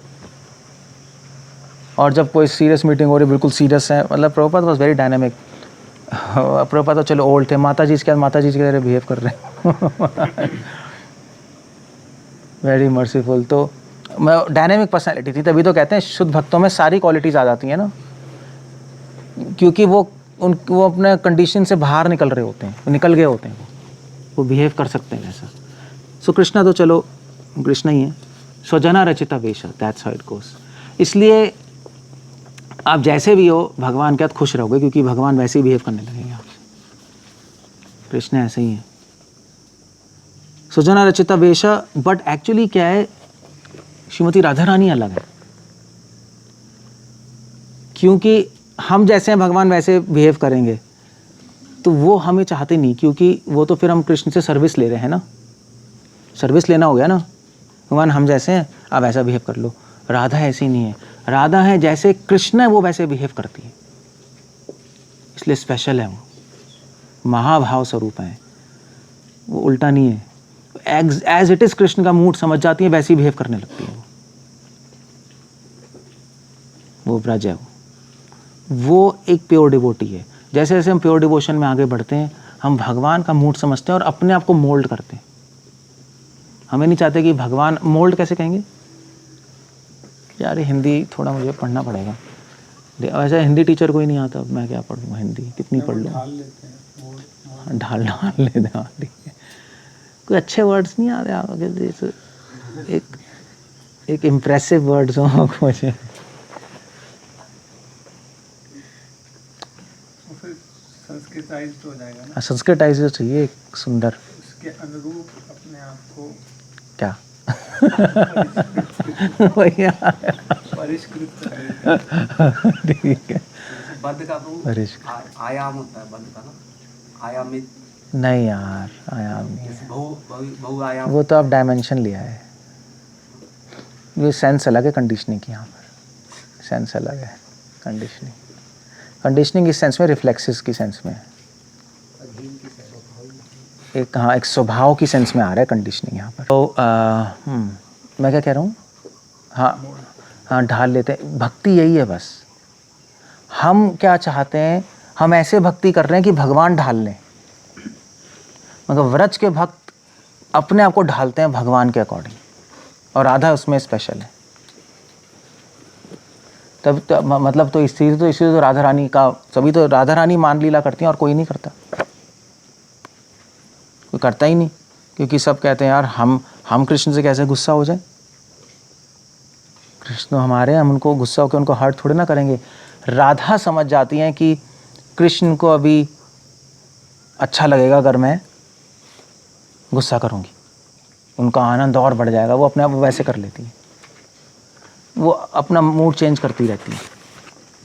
और जब कोई सीरियस मीटिंग हो रही, बिल्कुल सीरियस है। मतलब Prabhupada was very dynamic. Prabhupada तो चलो ओल्ड थे, माता जी के तरह बिहेव कर रहे हैं वेरी मर्सीफुल। तो डायनेमिक पर्सनैलिटी थी, तभी तो कहते हैं शुद्ध भक्तों में सारी क्वालिटीज़ आ जाती हैं ना, क्योंकि वो अपने कंडीशन से बाहर निकल रहे होते हैं, निकल गए होते हैं, वो बिहेव कर सकते हैं ऐसा। सो कृष्णा तो चलो कृष्णा ही है, स्वजना रचिता वेशा, दैट्स हाउ इट गोस। इसलिए आप जैसे भी हो भगवान के साथ खुश रहोगे, क्योंकि भगवान वैसे ही बिहेव करने लगेंगे आपसे। कृष्ण ऐसे ही है, सुजना रचिता वेशा। बट एक्चुअली क्या है, श्रीमती राधा रानी अलग है, क्योंकि हम जैसे हैं भगवान वैसे बिहेव करेंगे, तो वो हमें चाहते नहीं, क्योंकि वो तो फिर हम कृष्ण से सर्विस ले रहे हैं ना, सर्विस लेना हो गया ना। भगवान हम जैसे हैं, आप ऐसा बिहेव कर लो। राधा ऐसी नहीं है, राधा है जैसे कृष्ण है वो वैसे बिहेव करती है, इसलिए स्पेशल है। वो महाभाव स्वरूप है, वो उल्टा नहीं है। एज इट इज कृष्ण का मूड समझ जाती है, वैसे ही बिहेव करने लगती है वो ब्रज है। वो एक प्योर डिवोटी है। जैसे जैसे हम प्योर डिवोशन में आगे बढ़ते हैं, हम भगवान का मूड समझते हैं और अपने आप को मोल्ड करते हैं। हमें नहीं चाहते कि भगवान, मोल्ड कैसे कहेंगे यार, ये हिंदी थोड़ा मुझे पढ़ना पड़ेगा। वैसे हिंदी टीचर कोई नहीं आता, मैं क्या पढ़ूँ हिंदी, कितनी पढ़ लूँ। ढाल लेते हैं, ठीक है। कोई अच्छे वर्ड्स नहीं आते आपके, एक इम्प्रेसिव वर्ड्स हो मुझे। संस्कृताइज्ड हो जाएगा ना, संस्कृताइज चाहिए एक सुंदर, उसके अनुरूप अपने आप को क्या भैया परिष्कृत ठीक है। बद्ध का आयाम होता है, बद्ध का ना आयामित नहीं यार, आयाम नहीं है, बहु आयाम, वो तो आप डायमेंशन लिया है। ये सेंस अलग है कंडीशनिंग की, यहाँ पर सेंस अलग है। कंडीशनिंग इस सेंस में रिफ्लेक्सेस की सेंस में, एक हाँ एक स्वभाव की सेंस में आ रहा है कंडीशनिंग यहाँ पर। तो मैं क्या कह रहा हूँ, हाँ ढाल लेते हैं। भक्ति यही है बस, हम क्या चाहते हैं, हम ऐसे भक्ति कर रहे हैं कि भगवान ढाल लें। मतलब व्रज के भक्त अपने आप को ढालते हैं भगवान के अकॉर्डिंग, और राधा उसमें स्पेशल है। तब तो, मतलब तो इसीलिए तो राधा रानी का, सभी तो राधा रानी मान लीला करती हैं और कोई नहीं करता, कोई करता ही नहीं, क्योंकि सब कहते हैं यार हम कृष्ण से कैसे गुस्सा हो जाए, कृष्ण हमारे, हम उनको गुस्सा होकर उनको हर्ट थोड़े ना करेंगे। राधा समझ जाती हैं कि कृष्ण को अभी अच्छा लगेगा अगर मैं गुस्सा करूँगी, उनका आनंद और बढ़ जाएगा, वो अपने आप वैसे कर लेती हैं, वो अपना मूड चेंज करती रहती हैं।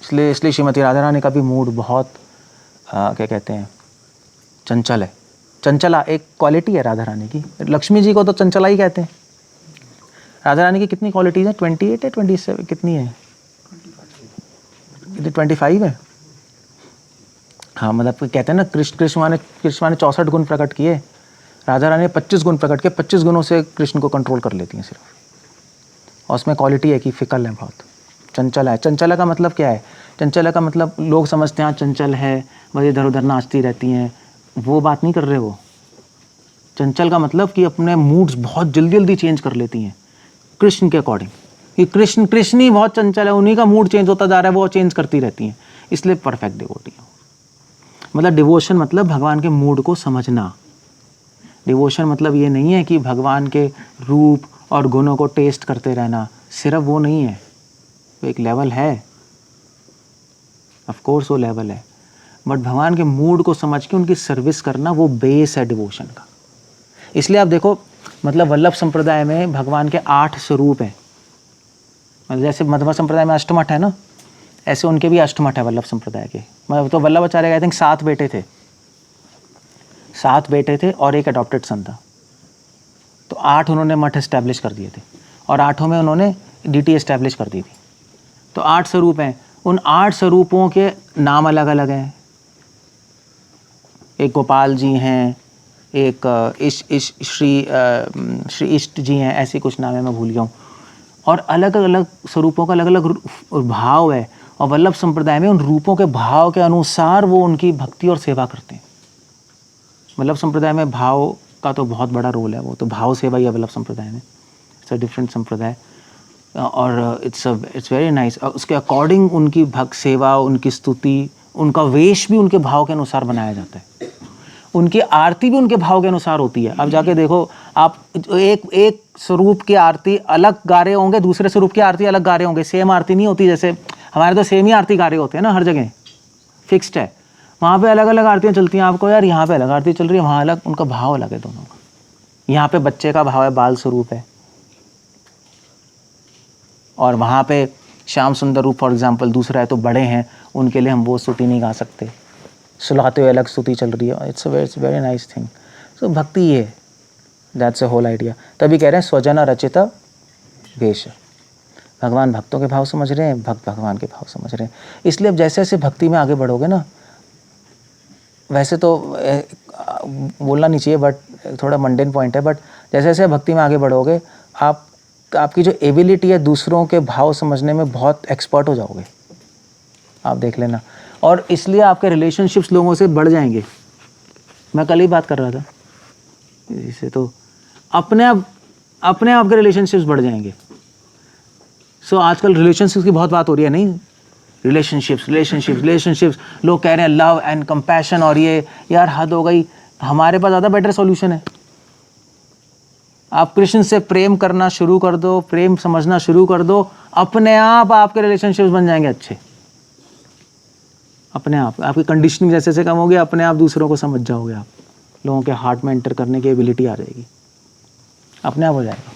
इसलिए श्रीमती राधा रानी का भी मूड बहुत क्या कहते हैं, चंचल है। चंचला एक क्वालिटी है राधा रानी की। लक्ष्मी जी को तो चंचला ही कहते हैं। राधा रानी की कितनी क्वालिटीज़ हैं? 28 है, 27 कितनी है? 25 है। हाँ, मतलब कहते हैं ना कृष्ण माने 64 गुण प्रकट किए, राधा रानी ने 25 गुण प्रकट किए। 25 गुणों से कृष्ण को कंट्रोल कर लेती हैं सिर्फ। और उसमें क्वालिटी है कि फिकल है, बहुत चंचल है। चंचला का मतलब क्या है? चंचला का मतलब लोग समझते हैं चंचल है बस इधर उधर नाचती रहती हैं, वो बात नहीं कर रहे वो। चंचल का मतलब कि अपने मूड्स बहुत जल्दी जल्दी चेंज कर लेती हैं कृष्ण के अकॉर्डिंग। कि कृष्ण ही बहुत चंचल है, उन्हीं का मूड चेंज होता जा रहा है, वो चेंज करती रहती हैं, इसलिए परफेक्ट डिवोटी है। मतलब डिवोशन मतलब भगवान के मूड को समझना। डिवोशन मतलब ये नहीं है कि भगवान के रूप और गुणों को टेस्ट करते रहना, सिर्फ वो नहीं है। तो एक लेवल है, ऑफ कोर्स वो लेवल है, बट भगवान के मूड को समझ के उनकी सर्विस करना वो बेस है डिवोशन का। इसलिए आप देखो, मतलब वल्लभ संप्रदाय में भगवान के 8 स्वरूप हैं। मतलब जैसे मध्व संप्रदाय में अष्टमठ है ना, ऐसे उनके भी अष्टमठ है वल्लभ संप्रदाय के। मतलब तो वल्लभाचार्य आई थिंक 7 बेटे थे, 7 बेटे थे और एक अडॉप्टेड सन था। तो 8 उन्होंने मठ एस्टैब्लिश कर दिए थे और 8 में उन्होंने डीटी एस्टैब्लिश कर दी थी। तो 8 स्वरूप हैं, उन 8 स्वरूपों के नाम अलग अलग हैं। एक गोपाल जी हैं, एक श्री इष्ट जी हैं, ऐसे कुछ नाम है, मैं भूल गया हूँ। और अलग अलग स्वरूपों का अलग अलग भाव है। और वल्लभ संप्रदाय में उन रूपों के भाव के अनुसार वो उनकी भक्ति और सेवा करते हैं। वल्लभ संप्रदाय में भाव का तो बहुत बड़ा रोल है, वो तो भाव सेवा ही है वल्लभ संप्रदाय में। इट्स अ डिफरेंट संप्रदाय और इट्स वेरी नाइस। उसके अकॉर्डिंग उनकी भक्त सेवा, उनकी स्तुति, उनका वेश भी उनके भाव के अनुसार बनाया जाता है। उनकी आरती भी उनके भाव के अनुसार होती है। अब जाके देखो आप, एक स्वरूप की आरती अलग गा रहे होंगे, दूसरे स्वरूप की आरती अलग गा रहे होंगे, सेम आरती नहीं होती। जैसे हमारे तो सेम ही आरती गा रहे होते हैं ना, हर जगह फिक्स्ड है। वहाँ पे अलग अलग आरतियाँ चलती हैं। आपको यार यहाँ पे अलग आरती चल रही है, वहाँ अलग, उनका भाव अलग है दोनों का। यहाँ पे बच्चे का भाव है, बाल स्वरूप है, और वहाँ पे श्याम सुंदर रूप फॉर एग्जाम्पल दूसरा है, तो बड़े हैं, उनके लिए हम वो स्तुति नहीं गा सकते, सुलाते हुए अलग स्तुति चल रही है। It's very nice thing. सो भक्ति ये, दैट्स अ होल आइडिया। तभी कह रहे हैं स्वजन रचित वेश। भगवान भक्तों के भाव समझ रहे हैं, भक्त भगवान के भाव समझ रहे हैं। इसलिए अब जैसे जैसे भक्ति में आगे बढ़ोगे ना, वैसे तो बोलना नहीं चाहिए बट थोड़ा मंडेन पॉइंट है, बट जैसे जैसे भक्ति में आगे बढ़ोगे आपकी जो एबिलिटी है दूसरों के भाव समझने में, बहुत एक्सपर्ट हो जाओगे, आप देख लेना। और इसलिए आपके रिलेशनशिप्स लोगों से बढ़ जाएंगे। मैं कल ही बात कर रहा था इससे, तो अपने आप के रिलेशनशिप्स बढ़ जाएंगे। सो आजकल रिलेशनशिप्स की बहुत बात हो रही है, नहीं? रिलेशनशिप्स लोग कह रहे हैं लव एंड कंपैशन, और ये यार हद हो गई। हमारे पास ज़्यादा बेटर सॉल्यूशन है। आप कृष्ण से प्रेम करना शुरू कर दो, प्रेम समझना शुरू कर दो, अपने आप आपके रिलेशनशिप्स बन जाएंगे अच्छे। अपने आप आपकी कंडीशनिंग जैसे जैसे कम होगी, अपने आप दूसरों को समझ जाओगे, आप लोगों के हार्ट में एंटर करने की एबिलिटी आ जाएगी, अपने आप हो जाएगा।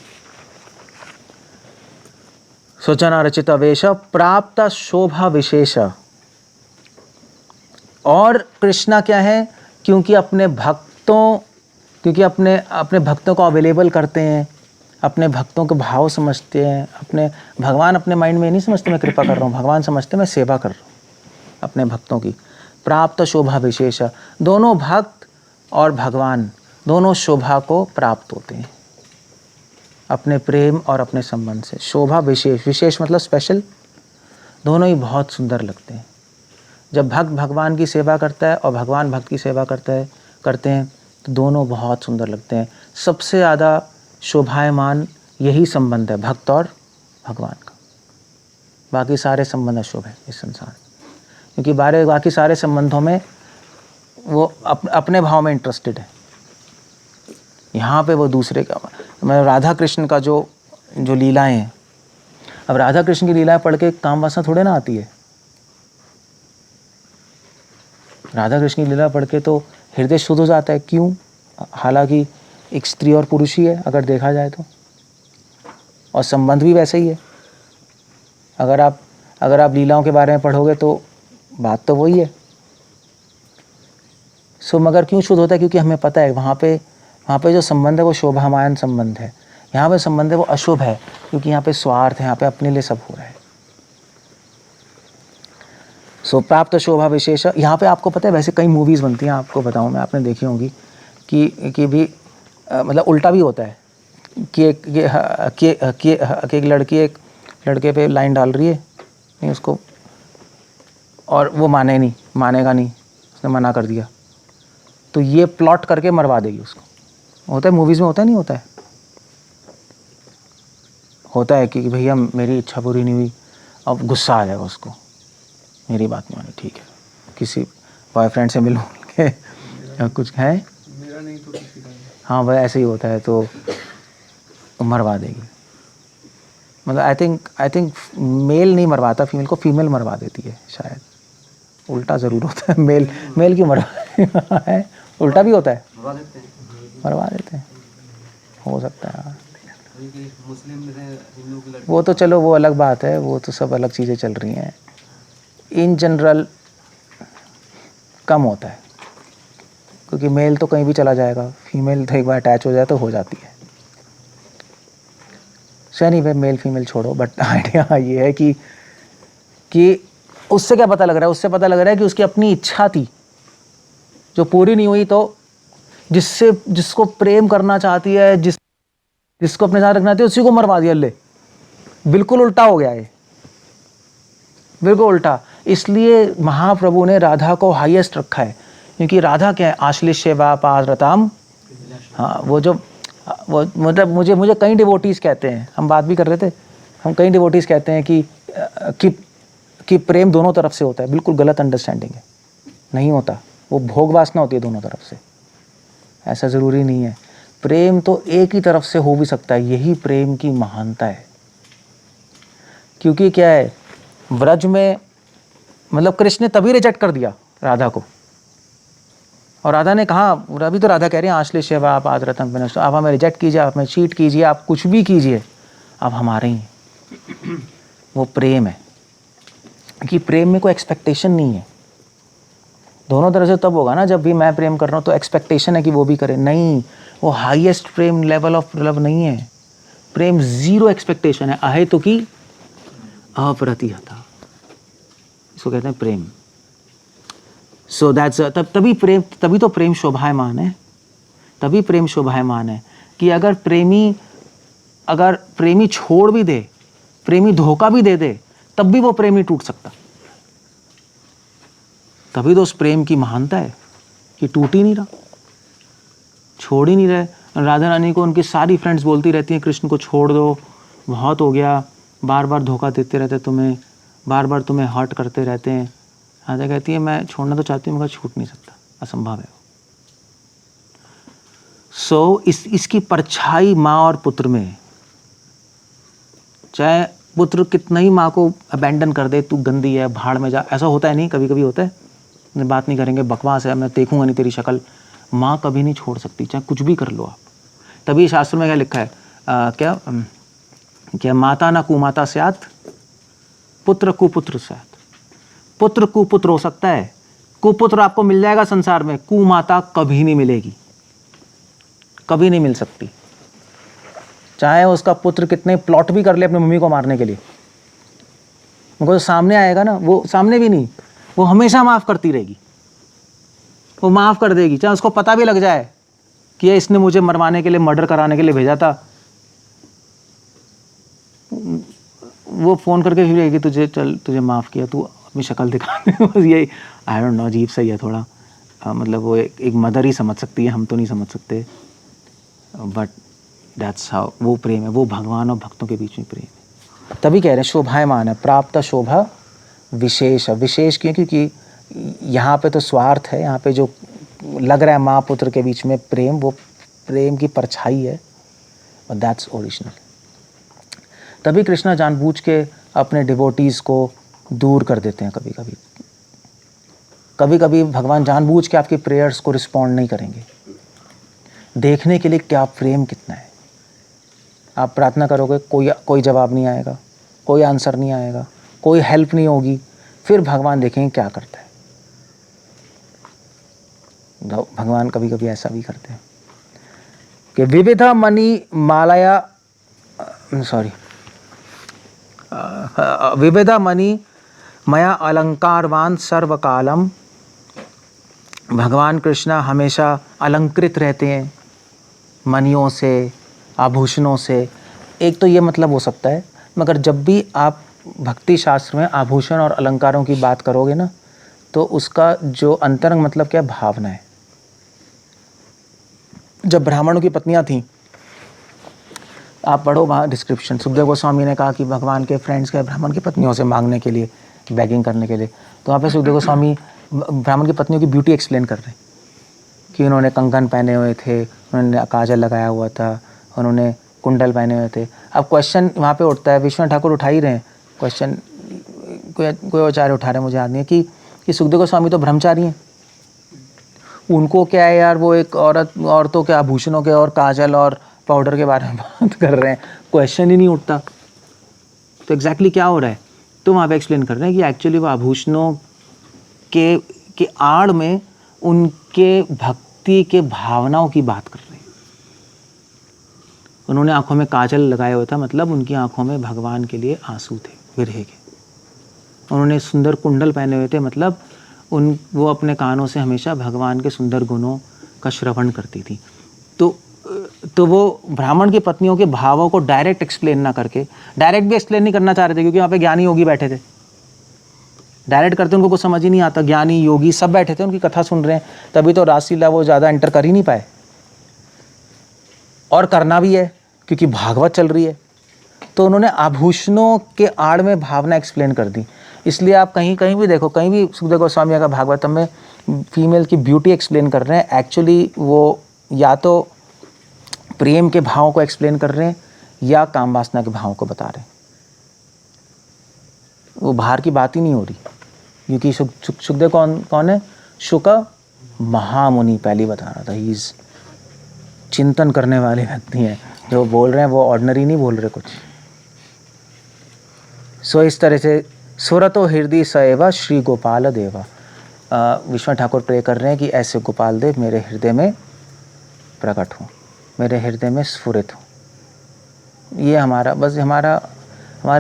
सोचना रचित वेश प्राप्त शोभा विशेष। और कृष्णा क्या है? क्योंकि अपने भक्तों को अवेलेबल करते हैं, अपने भक्तों के भाव समझते हैं। भगवान अपने माइंड में नहीं समझते मैं कृपा कर रहा हूँ, भगवान समझते मैं सेवा कर रहा हूँ अपने भक्तों की। प्राप्त शोभा विशेष, दोनों भक्त और भगवान दोनों शोभा को प्राप्त होते हैं अपने प्रेम और अपने संबंध से। शोभा विशेष मतलब स्पेशल, दोनों ही बहुत सुंदर लगते हैं। जब भक्त भगवान की सेवा करता है और भगवान भक्त की सेवा करते हैं तो दोनों बहुत सुंदर लगते हैं। सबसे ज़्यादा शोभायमान यही संबंध है, भक्त और भगवान का। बाकी सारे संबंध अशुभ है इस संसार में, क्योंकि बाकी सारे संबंधों में वो अपने भाव में इंटरेस्टेड है। यहाँ पे वो दूसरे का, मतलब राधा कृष्ण का जो लीलाएं हैं, अब राधा कृष्ण की लीलाएं पढ़ के काम वासना थोड़े ना आती है। राधा कृष्ण की लीला पढ़ के तो हृदय शुद्ध हो जाता है। क्यों? हालांकि एक स्त्री और पुरुष ही है अगर देखा जाए तो, और संबंध भी वैसे ही है। अगर आप लीलाओं के बारे में पढ़ोगे तो बात तो वही है। सो मगर क्यों शुद्ध होता है? क्योंकि हमें पता है वहाँ पे जो संबंध है वो शोभामान संबंध है। यहाँ पे संबंध है वो अशुभ है, क्योंकि यहाँ पे स्वार्थ है, यहाँ पे अपने लिए सब हो रहा है। सो प्राप्त शोभा विशेष। यहाँ पे आपको पता है वैसे कई मूवीज़ बनती हैं, आपको बताऊँ मैं, आपने देखी होंगी कि भी मतलब उल्टा भी होता है कि एक लड़की एक लड़के पे लाइन डाल रही है, नहीं उसको, और वो मानेगा नहीं, उसने मना कर दिया, तो ये प्लॉट करके मरवा देगी उसको। होता है मूवीज़ में, होता नहीं होता है? होता है कि भैया मेरी इच्छा पूरी नहीं हुई, अब गुस्सा आ जाएगा उसको, मेरी बात नहीं मानी, ठीक है किसी बॉयफ्रेंड से मिलूँ के कुछ है, मेरा नहीं तो किसी का नहीं। हाँ वह ऐसे ही होता है, तो मरवा देगी। मतलब आई थिंक मेल नहीं मरवाता फीमेल को, फीमेल मरवा देती है शायद। उल्टा ज़रूर होता है, मेल क्यों मरवा है? उल्टा भी होता है, मरवा देते हैं, हो सकता है। मुस्लिम में हिंदू की लड़की, वो तो चलो वो अलग बात है, वो तो सब अलग चीज़ें चल रही हैं। इन जनरल कम होता है, क्योंकि मेल तो कहीं भी चला जाएगा, फीमेल तो एक बार अटैच हो जाए तो हो जाती है। सो एनीवे मेल फीमेल छोड़ो, बट आइडिया ये है कि उससे क्या पता लग रहा है? उससे पता लग रहा है कि उसकी अपनी इच्छा थी जो पूरी नहीं हुई, तो जिसको प्रेम करना चाहती है, जिसको अपने साथ रखना चाहती है, उसी को मरवा दिया। ले, बिल्कुल उल्टा हो गया है, बिल्कुल उल्टा। इसलिए महाप्रभु ने राधा को हाईएस्ट रखा है, क्योंकि राधा क्या है? आश्लिष्यवा पारताम। हाँ, वो मतलब मुझे कई डिवोटीज कहते हैं, हम बात भी कर रहे थे, हम कई डिवोटीज कहते हैं कि प्रेम दोनों तरफ से होता है। बिल्कुल गलत अंडरस्टैंडिंग है, नहीं होता। वो भोग वासना होती है दोनों तरफ से, ऐसा ज़रूरी नहीं है। प्रेम तो एक ही तरफ से हो भी सकता है, यही प्रेम की महानता है। क्योंकि क्या है, व्रज में मतलब कृष्ण ने तभी रिजेक्ट कर दिया राधा को, और राधा ने कहा, अभी तो राधा कह रही है आश्लेषेव आप आदरतम विनष्ट, आप हमें रिजेक्ट कीजिए, आप हमें चीट कीजिए, आप कुछ भी कीजिए, आप हमारे ही हैं। वो प्रेम है, कि प्रेम में कोई एक्सपेक्टेशन नहीं है। दोनों तरह से तब होगा ना जब भी मैं प्रेम कर रहा हूँ तो एक्सपेक्टेशन है कि वो भी करे। नहीं, वो highest Prem level of love नहीं है। प्रेम जीरो एक्सपेक्टेशन है, अहेतु की अप्रतिहता, इसको कहते हैं प्रेम। सो दैट्स तभी तो प्रेम शोभायमान है, तभी प्रेम शोभायमान है कि अगर प्रेमी छोड़ भी दे, प्रेमी धोखा भी दे दे, तब भी वो प्रेमी टूट सकता। तभी तो उस प्रेम की महानता है कि टूट ही नहीं रहा, छोड़ ही नहीं रहे। राधा रानी को उनकी सारी फ्रेंड्स बोलती रहती हैं कृष्ण को छोड़ दो, बहुत हो गया, बार बार धोखा देते रहते तुम्हें, बार बार तुम्हें हर्ट करते रहते हैं। राधा कहती है मैं छोड़ना तो चाहती हूँ मगर छूट नहीं सकता, असंभव है। सो इसकी परछाई माँ और पुत्र में, चाहे पुत्र कितना ही माँ को अबैंडन कर दे, तू गंदी है भाड़ में जा, ऐसा होता है नहीं, कभी कभी होता है, बात नहीं करेंगे, बकवास है, मैं देखूंगा नहीं तेरी शक्ल। माँ कभी नहीं छोड़ सकती, चाहे कुछ भी कर लो आप। तभी शास्त्र में क्या लिखा है, क्या माता ना कुमाता स्यात्, पुत्र कुपुत्र स्यात्। पुत्र कुपुत्र हो सकता है, कुपुत्र आपको मिल जाएगा संसार में, कुमाता कभी नहीं मिलेगी, कभी नहीं मिल सकती। चाहे उसका पुत्र कितने प्लॉट भी कर ले अपनी मम्मी को मारने के लिए, उनको तो सामने आएगा ना, वो सामने भी नहीं, वो हमेशा माफ करती रहेगी, वो माफ कर देगी। चाहे उसको पता भी लग जाए कि ये इसने मुझे मरवाने के लिए, मर्डर कराने के लिए भेजा था, वो फोन करके फिर रहेगी तुझे, चल तुझे माफ किया, तू अपनी शक्ल दिखा। बस यही, आई डोंट नो, अजीब सही है थोड़ा, मतलब वो एक मदर ही समझ सकती है, हम तो नहीं समझ सकते, बट दैट्स हाउ वो प्रेम है, वो भगवान और भक्तों के बीच में प्रेम है। तभी कह रहे हैं शोभायमान है, प्राप्त शोभा विशेष। विशेष क्यों? क्योंकि यहाँ पे तो स्वार्थ है, यहाँ पे जो लग रहा है माँ पुत्र के बीच में प्रेम, वो प्रेम की परछाई है, और दैट्स ओरिजिनल। तभी कृष्णा जानबूझ के अपने डिवोटीज़ को दूर कर देते हैं कभी कभी। कभी कभी भगवान जानबूझ के आपकी प्रेयर्स को रिस्पॉन्ड नहीं करेंगे, देखने के लिए क्या प्रेम कितना है। आप प्रार्थना करोगे, कोई जवाब नहीं आएगा, कोई आंसर नहीं आएगा, कोई हेल्प नहीं होगी, फिर भगवान देखेंगे क्या करता है। भगवान कभी कभी ऐसा भी करते हैं कि विविधा मणि मालया विविधा मणि मया अलंकारवान सर्वकालम। भगवान कृष्ण हमेशा अलंकृत रहते हैं मणियों से, आभूषणों से। एक तो ये मतलब हो सकता है, मगर जब भी आप भक्ति शास्त्र में आभूषण और अलंकारों की बात करोगे ना, तो उसका जो अंतरंग मतलब क्या, भावना है। जब ब्राह्मणों की पत्नियां थीं, आप पढ़ो वहाँ डिस्क्रिप्शन, सुखदेव गोस्वामी ने कहा कि भगवान के फ्रेंड्स गए ब्राह्मण की पत्नियों से मांगने के लिए, बेगिंग करने के लिए। तो वहाँ पे सुखदेव गोस्वामी ब्राह्मण की पत्नियों की ब्यूटी एक्सप्लेन कर रहे हैं कि उन्होंने कंगन पहने हुए थे, उन्होंने काजल लगाया हुआ था, उन्होंने कुंडल पहने हुए थे। अब क्वेश्चन वहाँ पे उठता है, विश्वनाथ ठाकुर उठा ही रहे हैं क्वेश्चन, कोई आचार्य उठा रहे हैं, मुझे याद नहीं है, कि सुखदेव गोस्वामी तो ब्रह्मचारी हैं, उनको क्या है यार, वो एक औरतों के आभूषणों के और काजल और पाउडर के बारे में बात कर रहे हैं, क्वेश्चन ही नहीं उठता। तो एग्जैक्टली क्या हो रहा है, तो वहाँ पे एक्सप्लेन कर रहे हैं कि एक्चुअली वो आभूषणों के आड़ में उनके भक्ति के भावनाओं की बात कर रहे हैं। उन्होंने आंखों में काजल लगाया हुआ था, मतलब उनकी आंखों में भगवान के लिए आंसू थे, विरह के। उन्होंने सुंदर कुंडल पहने हुए थे, मतलब वो अपने कानों से हमेशा भगवान के सुंदर गुणों का श्रवण करती थी। तो वो ब्राह्मण की पत्नियों के भावों को डायरेक्ट एक्सप्लेन ना करके, डायरेक्ट भी एक्सप्लेन नहीं करना चाह रहे थे, क्योंकि वहाँ पे ज्ञानी योगी बैठे थे। डायरेक्ट करते उनको कुछ समझ ही नहीं आता, ज्ञानी योगी सब बैठे थे, उनकी कथा सुन रहे हैं, तभी तो रासलीला वो ज़्यादा एंटर कर ही नहीं पाए। और करना भी है क्योंकि भागवत चल रही है। तो उन्होंने आभूषणों के आड़ में भावना एक्सप्लेन कर दी। इसलिए आप कहीं भी देखो, कहीं भी सुखदेव गोस्वामी का भागवतम में फीमेल की ब्यूटी एक्सप्लेन कर रहे हैं, एक्चुअली वो या तो प्रेम के भावों को एक्सप्लेन कर रहे हैं या काम वासना के भावों को बता रहे हैं। वो बाहर की बात ही नहीं हो रही, क्योंकि सुखदेव कौन है, शुक महामुनि, पहले बता रहा था, ही इज चिंतन करने वाले व्यक्ति हैं। जो बोल रहे हैं वो ऑर्डिनरी नहीं बोल रहे कुछ। सो इस तरह से सुरतो हृदय सएवा श्री गोपाल देवा। विश्वनाथ ठाकुर प्रे कर रहे हैं कि ऐसे गोपाल देव मेरे हृदय में प्रकट हो, मेरे हृदय में स्फुरित हो। ये हमारा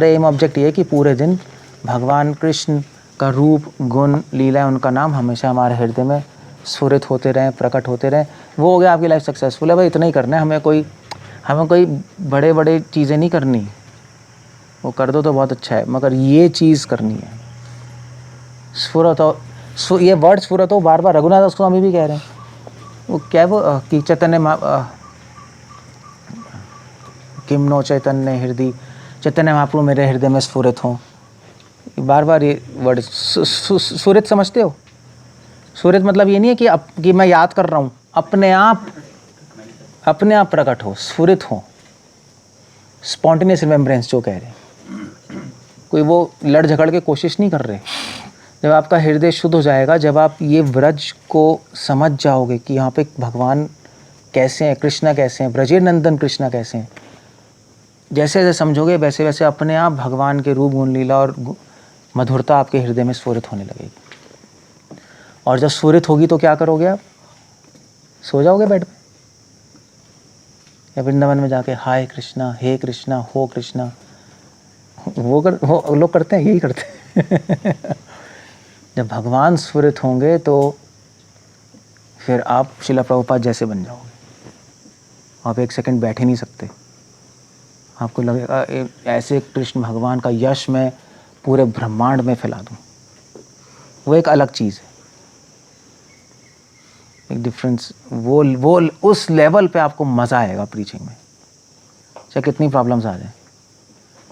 एम ऑब्जेक्ट ये है कि पूरे दिन भगवान कृष्ण का रूप, गुण, लीला, उनका नाम हमेशा हमारे हृदय में स्फुरित होते रहें, प्रकट होते रहें। वो हो गया आपकी लाइफ सक्सेसफुल है भाई, इतना ही करना है। हमें कोई बड़े चीज़ें नहीं करनी, वो कर दो तो बहुत अच्छा है, मगर ये चीज़ करनी है। स्फुरत हो, ये वर्ड स्फुरत हो बार बार रघुनाथ गोस्वामी भी कह रहे हैं। वो क्या है, वो कि चैतन्य किम नो चैतन्य हृदय, चैतन्य महाप्रभु मेरे हृदय में स्फुरित हो। बार बार ये वर्ड स्फुरित समझते हो? स्फुरित मतलब ये नहीं है कि मैं याद कर रहा हूँ, अपने आप प्रकट हो, स्फुरित हो, स्पॉन्टेनियस रिमेम्बरेंस जो कह रहे हैं। कोई वो लड़ झगड़ के कोशिश नहीं कर रहे। जब आपका हृदय शुद्ध हो जाएगा, जब आप ये व्रज को समझ जाओगे कि यहाँ पे भगवान कैसे हैं, कृष्णा कैसे हैं, ब्रजे नंदन कृष्णा कैसे हैं, जैसे जैसे समझोगे वैसे वैसे अपने आप भगवान के रूप, गुण, लीला और मधुरता आपके हृदय में स्फुरित होने लगेगी। और जब स्फुरित होगी तो क्या करोगे आप? सो जाओगे बेड पे, या वृंदावन में जाके हाय कृष्णा, हे कृष्णा, हो कृष्णा, वो लोग करते हैं, यही करते हैं। जब भगवान स्फुरित होंगे तो फिर आप श्रील प्रभुपाद जैसे बन जाओगे। आप एक सेकंड बैठ ही नहीं सकते। आपको लगेगा ऐसे कृष्ण भगवान का यश मैं पूरे ब्रह्मांड में फैला दूं। वो एक अलग चीज़ है, एक डिफरेंस। वो उस लेवल पे आपको मज़ा आएगा प्रीचिंग में, चाहे कितनी प्रॉब्लम्स आ जाए।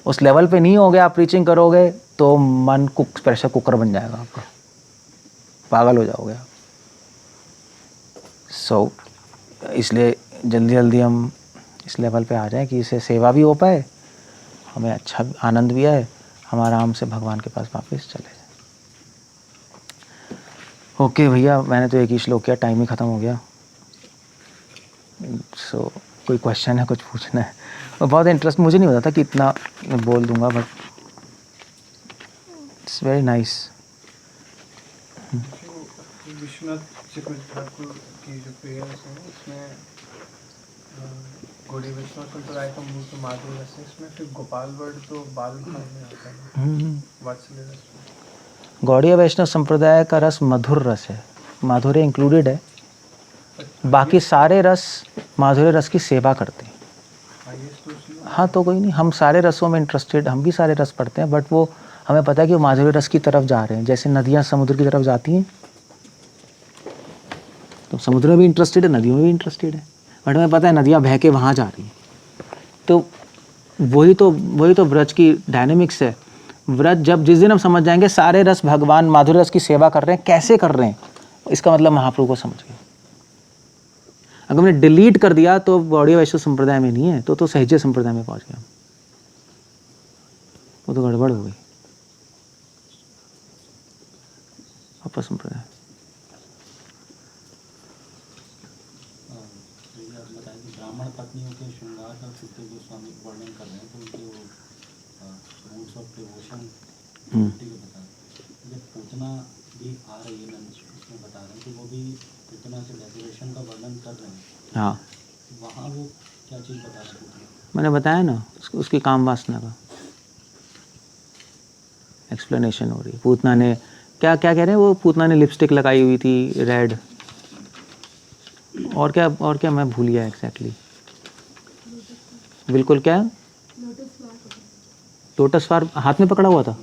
उस लेवल पे नहीं हो गया, आप प्रीचिंग करोगे तो मन प्रेशर कुकर बन जाएगा आपका, पागल हो जाओगे आप। सो इसलिए जल्दी जल्दी हम इस लेवल पे आ जाएं कि इससे सेवा भी हो पाए, हमें अच्छा आनंद भी आए, हम आराम से भगवान के पास वापस चले जाएं। ओके भैया, मैंने तो एक ही श्लोक किया, टाइम ही ख़त्म हो गया। सो कोई क्वेश्चन है, कुछ पूछना है? और बहुत इंटरेस्ट, मुझे नहीं पता था कि इतना मैं बोल दूंगा, but it's very nice. Vishwanath Chakravarti Thakur की जो प्रेयर्स हैं उसमें गौड़ीय वैष्णव संप्रदाय का मूल तो माधुर्य रस है, इसमें फिर गोपाल वर्ड तो बाल भाव में आता है, वात्सल्य रस में। गौड़ीय वैष्णव संप्रदाय का रस मधुर रस है, माधुर्य इंक्लूडेड है। बाकी सारे रस माधुर्य रस की सेवा करते हैं। हाँ, तो कोई नहीं, हम सारे रसों में इंटरेस्टेड, हम भी सारे रस पढ़ते हैं, बट वो हमें पता है कि वो माधुर्य रस की तरफ जा रहे हैं। जैसे नदियाँ समुद्र की तरफ जाती हैं, तो समुद्र में भी इंटरेस्टेड है, नदियों में भी इंटरेस्टेड है, बट हमें पता है नदियाँ बह के वहाँ जा रही हैं। तो वही तो व्रज की डायनेमिक्स है। व्रज जब जिस दिन हम समझ जाएंगे सारे रस भगवान माधुर्य रस की सेवा कर रहे हैं, कैसे कर रहे हैं, इसका मतलब महाप्रभु को समझ गए। अगर हमने डिलीट कर दिया तो गौड़ीय वैष्णव संप्रदाय में नहीं है, तो सहज संप्रदाय में पहुंच गया, वो तो गड़बड़ हो गई। अपर संप्रदाय ब्राह्मण पत्नियों के श्रृंगार का सुखदेव गोस्वामी वर्णन कर रहे हैं, तो उनके वो रूट्स ऑफ डिवोशन के बता रहे हैं। जब पूतना भी आ रही है उसमें बता रहे हैं कि वो भी पूतना से डेकोरेशन का वर्णन कर रहे हैं। हाँ, वहाँ वो क्या चीज़ बता रहे हैं? मैंने बताया ना, उसकी काम वासना का एक्सप्लेनेशन हो रही है। पूतना ने क्या कह रहे हैं, वो पूतना ने लिपस्टिक लगाई हुई थी रेड, और क्या मैं भूल गया एग्जैक्टली। बिल्कुल, क्या लोटस फ्लावर हाथ में पकड़ा हुआ था।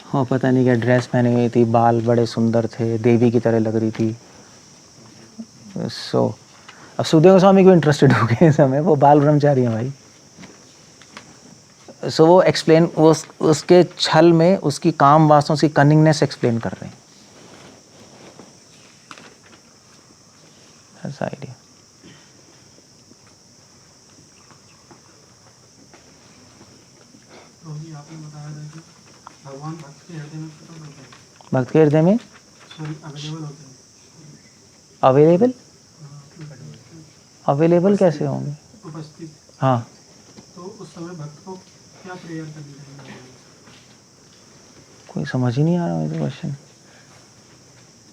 हाँ, पता नहीं क्या ड्रेस पहनी हुई थी, बाल बड़े सुंदर थे, देवी की तरह लग रही थी। सो अब सुखदेव गोस्वामी को इंटरेस्टेड हो गए इस समय, वो बाल ब्रह्मचारी हैं भाई। सो वो एक्सप्लेन, वो उसके छल में उसकी काम वासनाओं की कनिंगनेस एक्सप्लेन कर रहे हैं। ऐसा आइडिया। आपने बताया था कि भगवान भक्त के हृदय में प्रकट होते हैं। भक्त के हृदय में अवेलेबल होते हैं। अवेलेबल अवेलेबल कैसे होंगे? उपस्थित। हाँ, तो उस समय भक्त को क्या प्रेयर करनी चाहिए? कोई समझ ही नहीं आ रहा मुझे क्वेश्चन।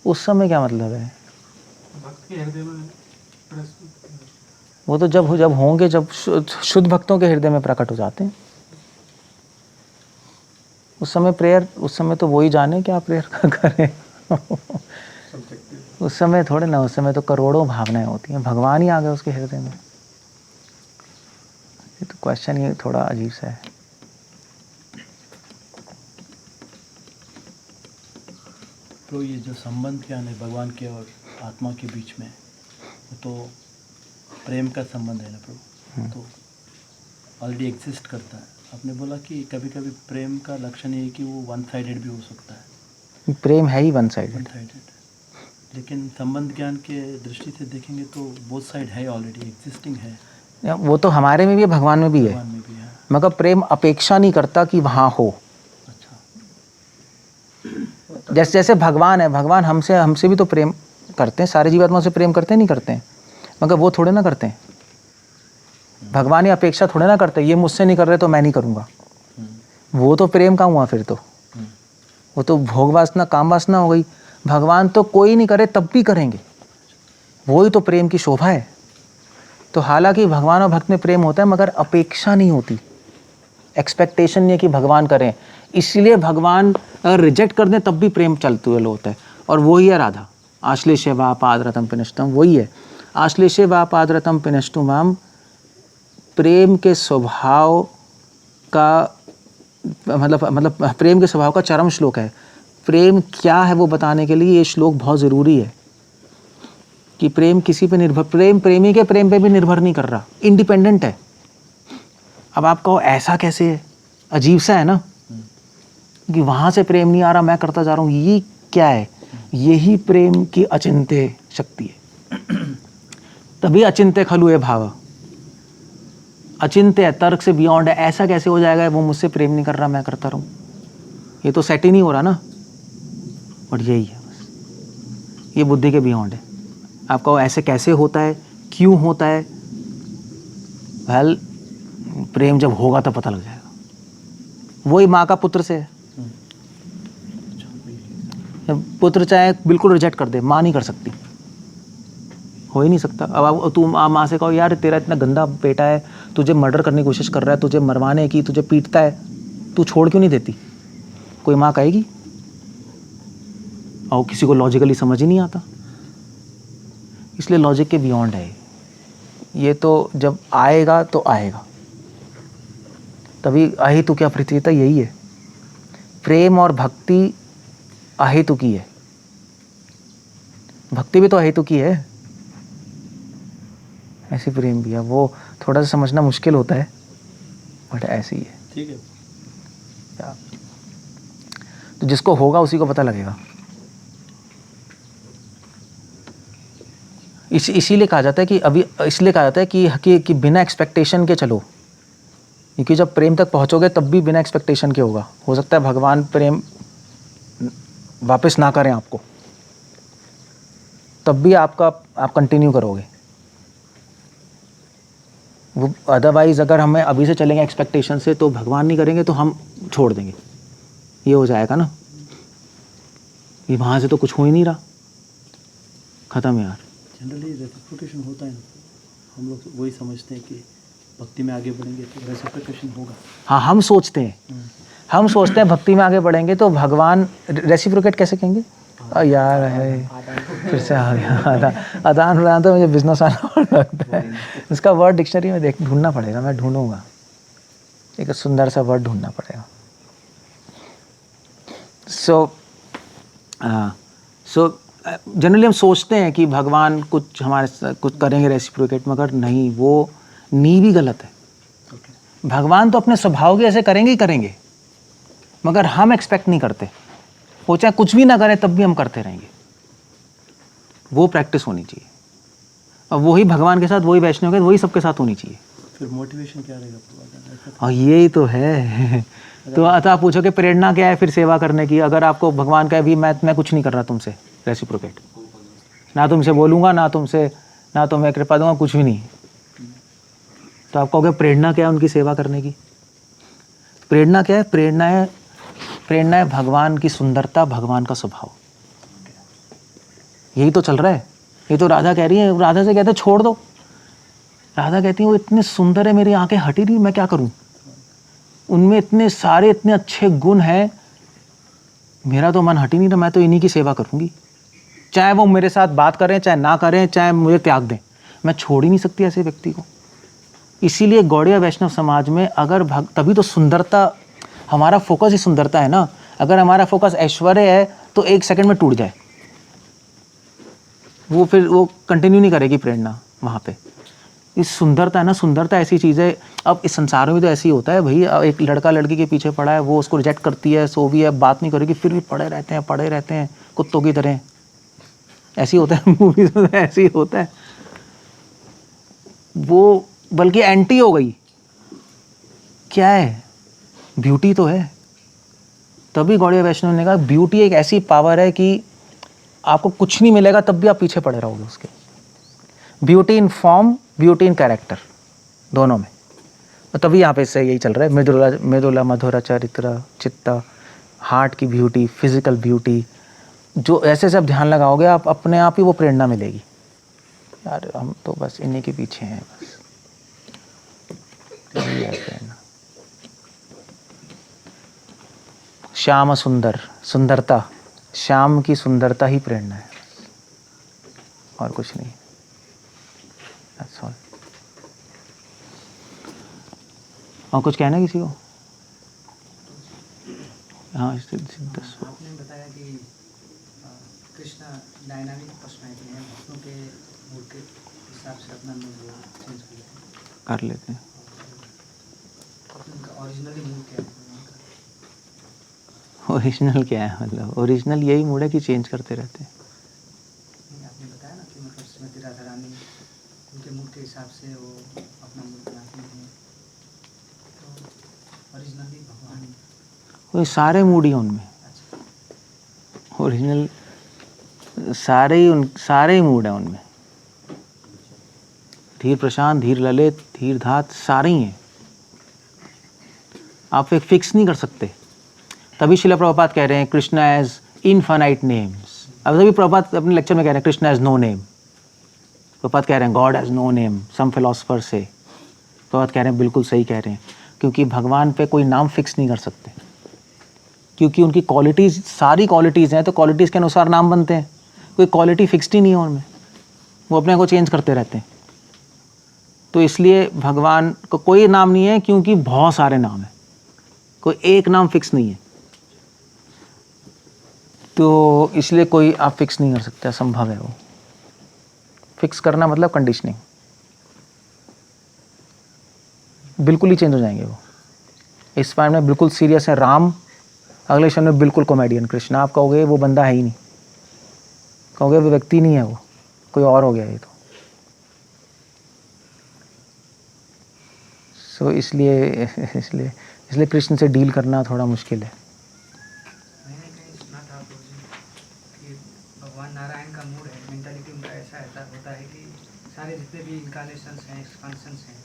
उस समय क्या मतलब है? भक्त के हृदय में वो तो जब होंगे, जब शुद्ध भक्तों के हृदय में प्रकट हो जाते हैं। उस समय प्रेयर, उस समय तो वही जाने क्या प्रेयर करें। उस समय थोड़े ना, उस समय तो करोड़ों भावनाएं होती हैं, भगवान ही आ गए उसके हृदय में। ये तो क्वेश्चन ये थोड़ा अजीब सा है। तो ये जो संबंध क्या है भगवान के और आत्मा के बीच में, तो प्रेम का संबंध है ना प्रभु, तो ऑलरेडी एग्जिस्ट करता है। आपने बोला कि कभी कभी प्रेम का लक्षण ये है कि वो वन साइडेड भी हो सकता है। प्रेम है ही वन साइडेड, लेकिन संबंध ज्ञान के दृष्टि से देखेंगे तो बोथ साइड है, ऑलरेडी एग्जिस्टिंग है। वो तो हमारे में भी है, भगवान में भी है, मगर प्रेम अपेक्षा नहीं करता कि वहाँ हो। अच्छा, जैसे भगवान है, भगवान हमसे भी तो प्रेम करते हैं, सारे जीवात्माओं से प्रेम करते नहीं करते हैं, मगर वो थोड़े ना करते हैं। भगवान ये अपेक्षा थोड़े ना करते, ये मुझसे नहीं कर रहे तो मैं नहीं करूँगा। वो तो प्रेम का हुआ फिर तो, वो तो भोग वासना काम वासना हो गई। भगवान तो कोई नहीं करे तब भी करेंगे, वही तो प्रेम की शोभा है। तो हालांकि भगवान और भक्त में प्रेम होता है, मगर अपेक्षा नहीं होती, एक्सपेक्टेशन नहीं है कि भगवान करें। इसलिए भगवान अगर रिजेक्ट कर दें तब भी प्रेम चलते हुए होता है, और वही है राधा। आश्लेषे वा पादरतम पिनष्टम, वही है आश्लेषे वा पादरतम पिनष्टुम माम। प्रेम के स्वभाव का मतलब प्रेम के स्वभाव का चरम श्लोक है। प्रेम क्या है वो बताने के लिए ये श्लोक बहुत ज़रूरी है कि प्रेम किसी पे निर्भर, प्रेम प्रेमी के प्रेम पे भी निर्भर नहीं कर रहा, इंडिपेंडेंट है। अब आप कहो ऐसा कैसे है, अजीब सा है ना, कि वहाँ से प्रेम नहीं आ रहा, मैं करता जा रहा हूँ, ये क्या है? यही प्रेम की अचिंत्य शक्ति है। तभी अचिंत्य खलु है भाव, अचिंत्य है, तर्क से बियॉन्ड है। ऐसा कैसे हो जाएगा वो मुझसे प्रेम नहीं कर रहा, मैं करता रहूं? ये तो सेट ही नहीं हो रहा ना। और यही है बस, ये बुद्धि के बियॉन्ड है। आपका ऐसे कैसे होता है, क्यों होता है, वेल प्रेम जब होगा तब पता लग जाएगा। वही माँ का पुत्र से है। पुत्र चाहे बिल्कुल रिजेक्ट कर दे, माँ नहीं कर सकती, हो ही नहीं सकता। अब आप तू माँ से कहो यार तेरा इतना गंदा बेटा है, तुझे मर्डर करने की कोशिश कर रहा है, तुझे मरवाने की, तुझे पीटता है, तू छोड़ क्यों नहीं देती? कोई माँ कहेगी? और किसी को लॉजिकली समझ ही नहीं आता, इसलिए लॉजिक के बियॉन्ड है ये। तो जब आएगा तो आएगा, तभी अहेतु क्या पृथ्वीता, यही है। प्रेम और भक्ति अहेतु की है, भक्ति भी तो अहेतु की है, ऐसी प्रेम भी है। वो थोड़ा सा समझना मुश्किल होता है, बट ऐसी ही है। ठीक है। तो जिसको होगा उसी को पता लगेगा। इसीलिए कहा जाता है कि अभी, इसलिए कहा जाता है कि बिना एक्सपेक्टेशन के चलो, क्योंकि जब प्रेम तक पहुंचोगे तब भी बिना एक्सपेक्टेशन के होगा। हो सकता है भगवान प्रेम वापस ना करें आपको, तब भी आप कंटिन्यू करोगे वो। अदरवाइज अगर हमें अभी से चलेंगे एक्सपेक्टेशन से, तो भगवान नहीं करेंगे तो हम छोड़ देंगे, ये हो जाएगा ना, ये वहाँ से तो कुछ हो ही नहीं रहा, ख़त्म यार। जनरली रेसिप्रोकेशन होता है ना, हम लोग वही समझते हैं कि भक्ति में आगे बढ़ेंगे तो रेसिप्रोकेशन होगा। हाँ, हम सोचते हैं भक्ति में आगे बढ़ेंगे तो भगवान, रेसिप्रोकेट कैसे कहेंगे यार, है फिर से आ गया आदान प्रदान। तो मुझे बिजनेस आना लगता है, इसका वर्ड डिक्शनरी में ढूंढना पड़ेगा, मैं ढूंढूंगा, एक सुंदर सा वर्ड ढूंढना पड़ेगा। सो जनरली हम सोचते हैं कि भगवान कुछ हमारे साथ कुछ करेंगे रेसिप्रोकेट, मगर नहीं, वो नींव ही गलत है। भगवान तो अपने स्वभाव के ऐसे करेंगे ही करेंगे, मगर हम एक्सपेक्ट नहीं करते। वो चाहे कुछ भी ना करें तब भी हम करते रहेंगे, वो प्रैक्टिस होनी चाहिए। और वही भगवान के साथ, वही वैष्णव के साथ, वही सबके साथ होनी चाहिए। फिर मोटिवेशन क्या रहेगा? और यही तो है तो आप पूछोगे प्रेरणा क्या है फिर सेवा करने की? अगर आपको भगवान का भी मैं कुछ नहीं कर रहा तुमसे रेसिप्रोकेट, ना तुमसे बोलूँगा, ना तो मैं कृपा दूंगा, कुछ भी नहीं, तो आप कहोगे प्रेरणा क्या है उनकी सेवा करने की? प्रेरणा क्या है? प्रेरणा है भगवान की सुंदरता, भगवान का स्वभाव, यही तो चल रहा है। ये तो राधा कह रही है, राधा से कहते छोड़ दो, राधा कहती है वो इतने सुंदर है, मेरी आंखें हट ही नहीं, मैं क्या करूं, उनमें इतने सारे इतने अच्छे गुण हैं, मेरा तो मन हट ही नहीं रहा, मैं तो इन्हीं की सेवा करूंगी, चाहे वो मेरे साथ बात करें, चाहे ना करें, चाहे मुझे त्याग दें, मैं छोड़ ही नहीं सकती ऐसे व्यक्ति को। इसीलिए गौड़िया वैष्णव समाज में अगर तभी तो सुंदरता, हमारा फोकस ही सुंदरता है ना। अगर हमारा फोकस ऐश्वर्य है तो 1 सेकंड में टूट जाए, वो फिर वो कंटिन्यू नहीं करेगी प्रेरणा वहाँ पे। इस सुंदरता है ना, सुंदरता ऐसी चीज़ है। अब इस संसार में तो ऐसे ही होता है भाई, एक लड़का लड़की के पीछे पड़ा है, वो उसको रिजेक्ट करती है, सो भी है, बात नहीं करेगी, फिर भी पड़े रहते हैं कुत्तों की तरह। ऐसे ही होता है मूवीज में, ऐसे ही होता है। वो बल्कि एंटी हो गई, क्या है, ब्यूटी तो है। तभी गौड़िया वैष्णव ने कहा ब्यूटी एक ऐसी पावर है कि आपको कुछ नहीं मिलेगा तब भी आप पीछे पड़े रहोगे उसके। Beauty in form, beauty in character, दोनों में। तो तभी यहाँ पे से यही चल रहा है, मृदुला मधुरा चरित्र चित्ता, हार्ट की ब्यूटी, फिजिकल ब्यूटी, जो ऐसे सब ध्यान लगाओगे आप, अपने आप ही वो प्रेरणा मिलेगी। यार हम तो बस इन्हीं के पीछे हैं, बस यही है प्रेरणा। श्याम सुंदर, सुंदरता, श्याम की सुंदरता ही प्रेरणा है, और कुछ नहीं। That's all. और कुछ कहना है किसी को? हाँ, आपने बताया कि कृष्णा डायनामिक पर्सनैलिटी है, भक्तों के मूड के हिसाब से अपना मूड चेंज कर लेते हैं। उनका ओरिजिनली मूड क्या है? ओरिजिनल क्या है? मतलब ओरिजिनल यही मूड है कि चेंज करते रहते हैं। आपने बताया ना कि मतलब श्रीमती राधा रानी उनके मूड के हिसाब से वो अपना मूड बनाती हैं, तो ओरिजिनली भगवान वो सारे मूड ही उनमें, ओरिजिनल सारे ही मूड हैं उनमें। धीर प्रशांत, धीर ललित, धीर धात सारे ही हैं। आप एक फिक्स नहीं कर सकते। तभी श्रील प्रभुपाद कह रहे हैं कृष्णा एज इनफाइनाइट नेम्स। अब तभी प्रभुपाद अपने लेक्चर में कह रहे हैं Krishna as no name. Prabhupada कह रहे हैं God as no name. Some philosopher से प्रभुपाद कह रहे हैं बिल्कुल सही कह रहे हैं, क्योंकि भगवान पे कोई नाम फिक्स नहीं कर सकते, क्योंकि उनकी क्वालिटीज़ सारी क्वालिटीज़ हैं, तो क्वालिटीज़ के अनुसार नाम बनते हैं। कोई क्वालिटी फिक्स्ड ही नहीं है उनमें, वो अपने को चेंज करते रहते हैं। तो इसलिए भगवान को कोई नाम नहीं है, क्योंकि बहुत सारे नाम हैं, कोई एक नाम फिक्स नहीं है। तो इसलिए कोई आप फिक्स नहीं कर सकते, असंभव है वो। फिक्स करना मतलब कंडीशनिंग, बिल्कुल ही चेंज हो जाएंगे वो। इस बार में बिल्कुल सीरियस है राम, अगले क्षण में बिल्कुल कॉमेडियन कृष्ण। आप कहोगे वो बंदा है ही नहीं, कहोगे वो व्यक्ति नहीं है, वो कोई और हो गया ये तो। सो इसलिए कृष्ण से डील करना थोड़ा मुश्किल है। मैंने कहीं सुना था कि भगवान नारायण का मूड है, मेंटालिटी उनका ऐसा होता है कि सारे जितने भी इनकारनेशंस हैं, एक्सपांशंस हैं,